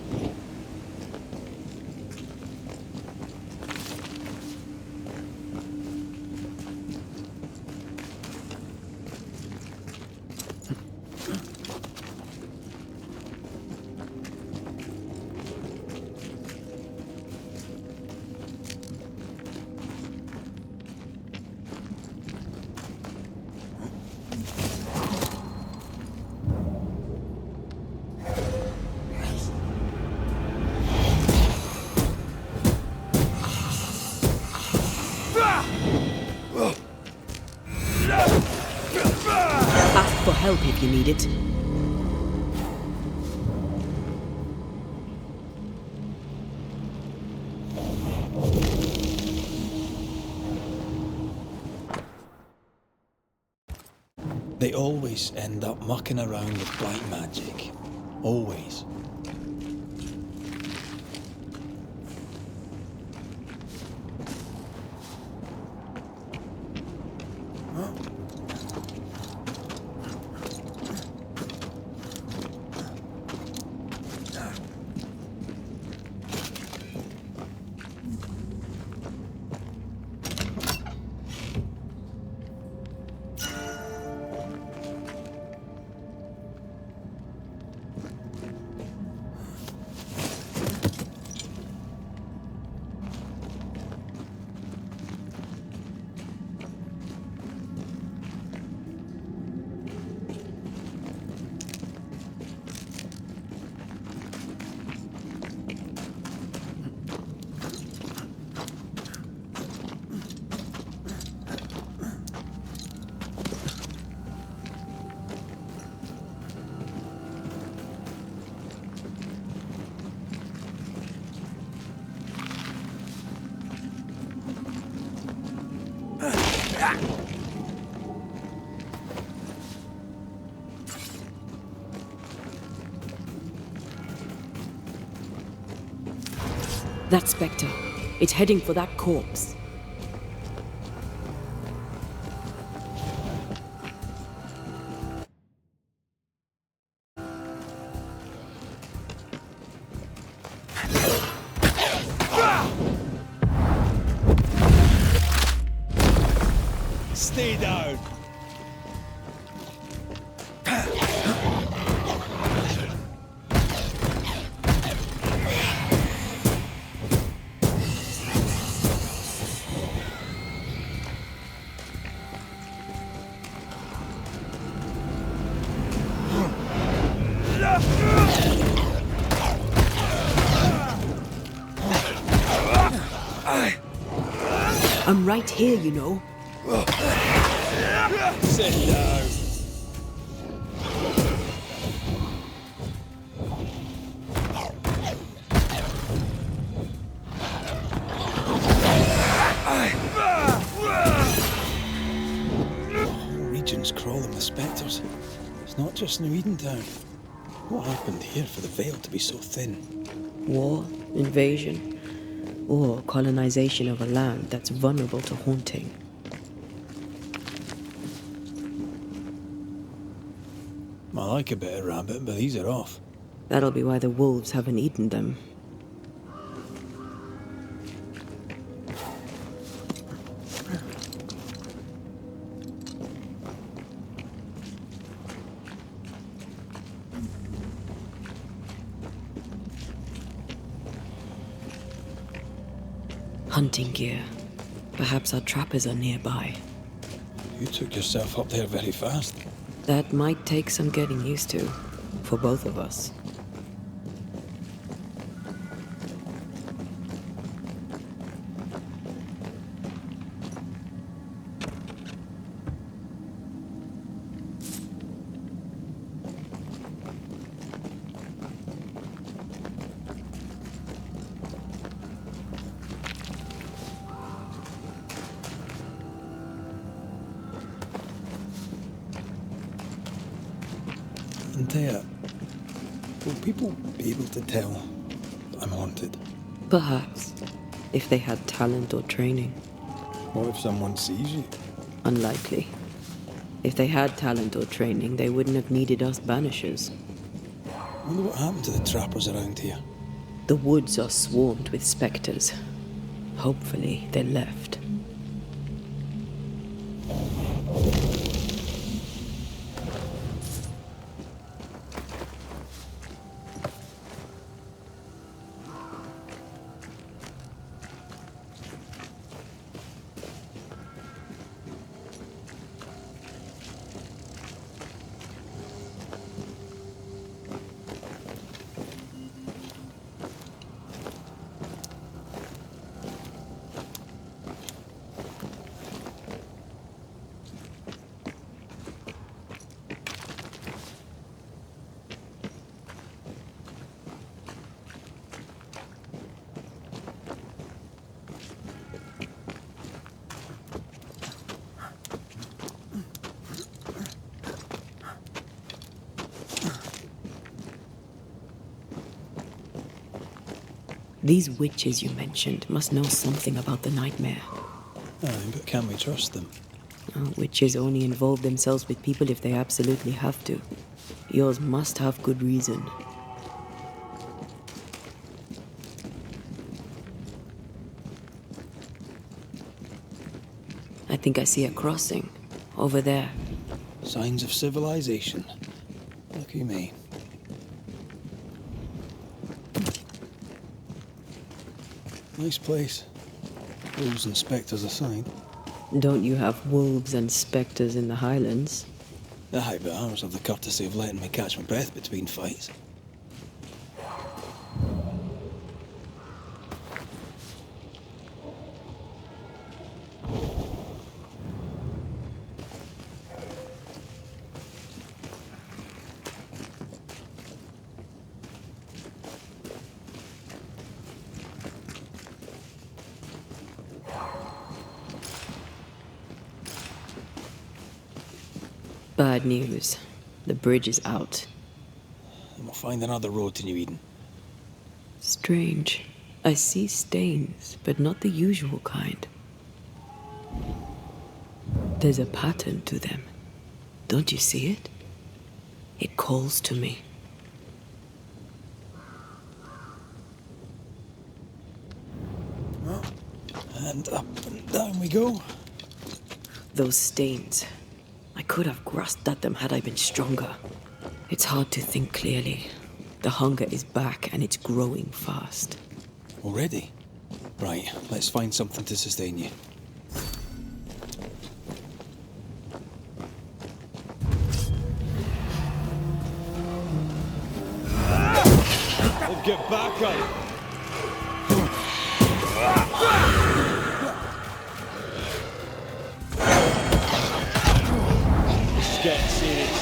Ask for help if you need it. They always end up mucking around with black magic. Always. That spectre. It's heading for that corpse. Stay down. I'm right here, you know. Sit down. The region's crawling with spectres. It's not just New Edentown. What happened here for the veil to be so thin? War, invasion, or colonization of a land that's vulnerable to haunting. I like a bit of rabbit, but these are off. That'll be why the wolves haven't eaten them. Hunting gear. Perhaps our trappers are nearby. You took yourself up there very fast. That might take some getting used to, for both of us. Antea, will people be able to tell that I'm haunted? Perhaps, if they had talent or training. What if someone sees you? Unlikely. If they had talent or training, they wouldn't have needed us Banishers. I wonder what happened to the trappers around here. The woods are swarmed with spectres. Hopefully, they left. These witches you mentioned must know something about the nightmare. Aye, but can we trust them? Witches only involve themselves with people if they absolutely have to. Yours must have good reason. I think I see a crossing. Over there. Signs of civilization. Lucky me. Nice place. Wolves and spectres aside. Don't you have wolves and spectres in the Highlands? Aye, but ours have the courtesy of letting me catch my breath between fights. Bad news. The bridge is out. Then we'll find another road to New Eden. Strange. I see stains, but not the usual kind. There's a pattern to them. Don't you see it? It calls to me. Well, and up and down we go. Those stains. I could have grasped at them had I been stronger. It's hard to think clearly. The hunger is back and it's growing fast. Already? Right, let's find something to sustain you. Get back up! This is getting serious.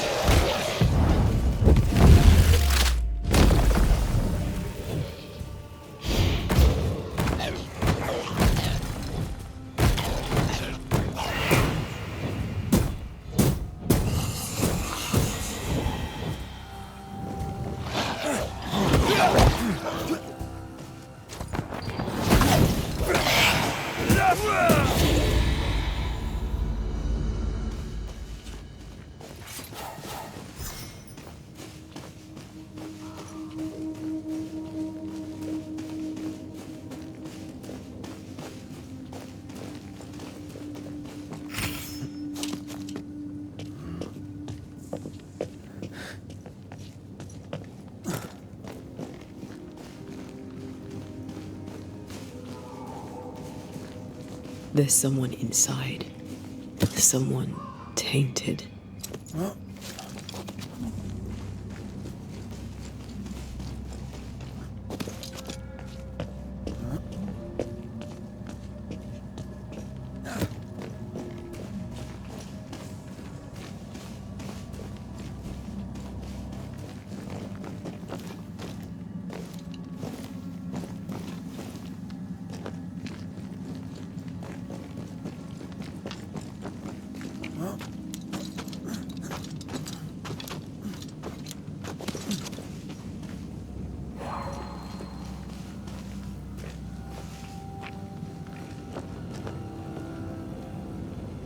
There's someone inside. Someone tainted. Well,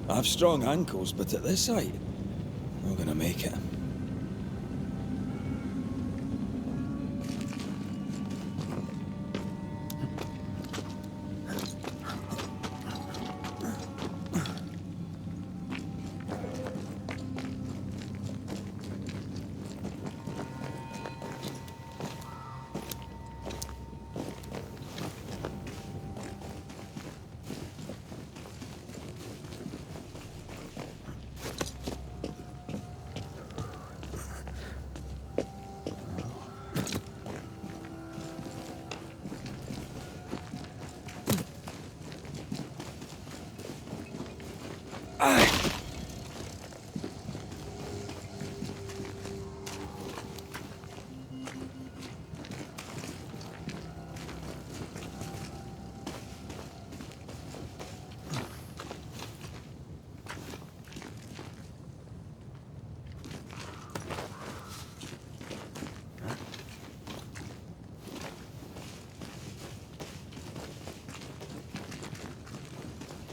I have strong ankles, but at this height, I'm gonna make it.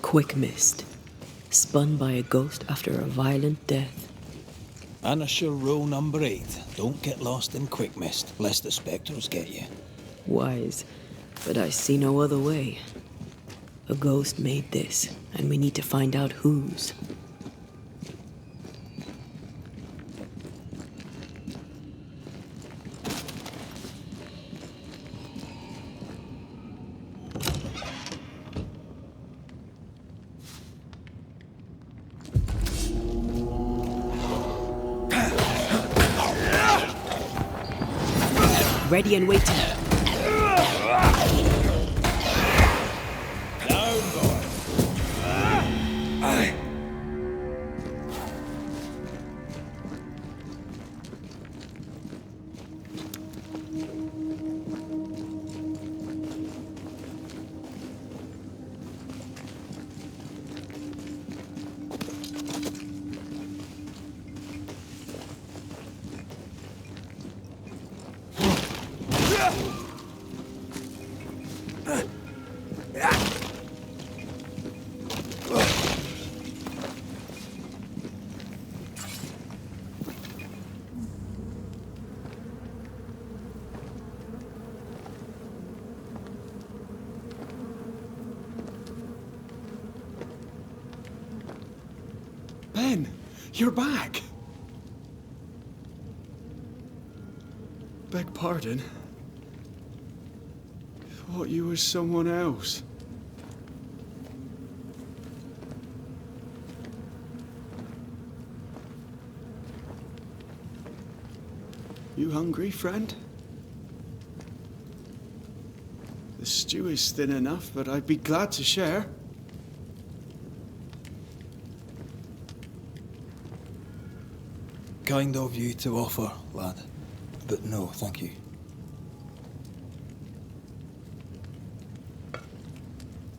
Quick mist. Spun by a ghost after a violent death. Banishers rule number 8. Don't get lost in quick mist, lest the spectres get you. Wise, but I see no other way. A ghost made this, and we need to find out whose. Ready and waiting. Ben, you're back. Beg pardon. Thought you was someone else. You hungry, friend? The stew is thin enough, but I'd be glad to share. Kind of you to offer, lad. But no, thank you.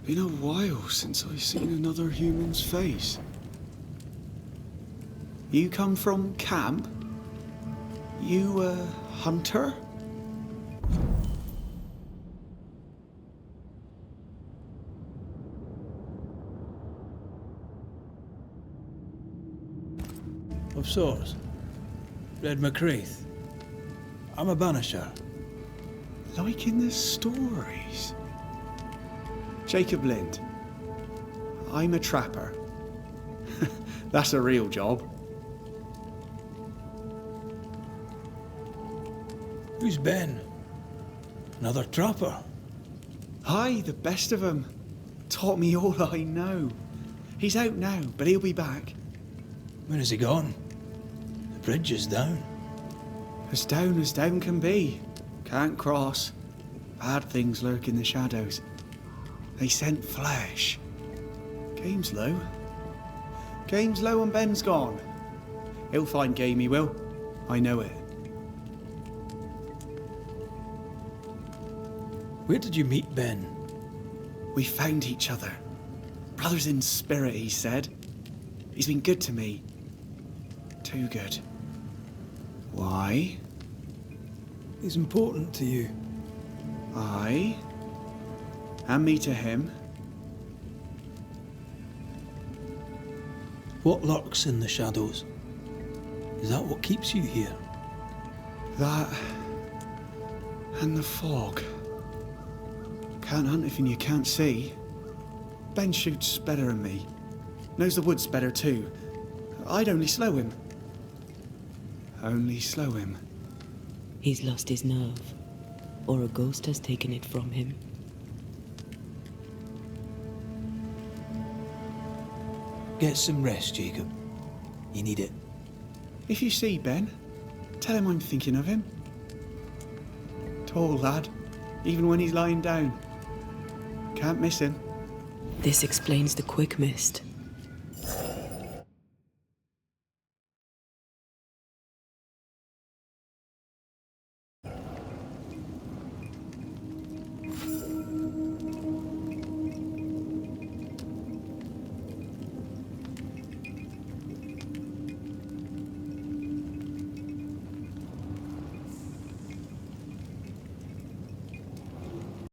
Been a while since I've seen another human's face. You come from camp? You a hunter? Of sorts. Red McCraith. I'm a Banisher. Like in the stories. Jacob Lind. I'm a trapper. That's a real job. Who's Ben? Another trapper? Aye, the best of 'em. Taught me all I know. He's out now, but he'll be back. When is he gone? The bridge is down. As down can be. Can't cross. Bad things lurk in the shadows. They scent flesh. Game's low. Game's low and Ben's gone. He'll find game, he will. I know it. Where did you meet Ben? We found each other. Brothers in spirit, he said. He's been good to me. Too good. Why? He's important to you. Aye. And me to him. What lurks in the shadows? Is that what keeps you here? That and the fog. Can't hunt if you can't see. Ben shoots better than me. Knows the woods better too. I'd only slow him. Only slow him. He's lost his nerve, or a ghost has taken it from him. Get some rest, Jacob. You need it. If you see Ben, tell him I'm thinking of him. Tall lad, even when he's lying down. Can't miss him. This explains the quick mist.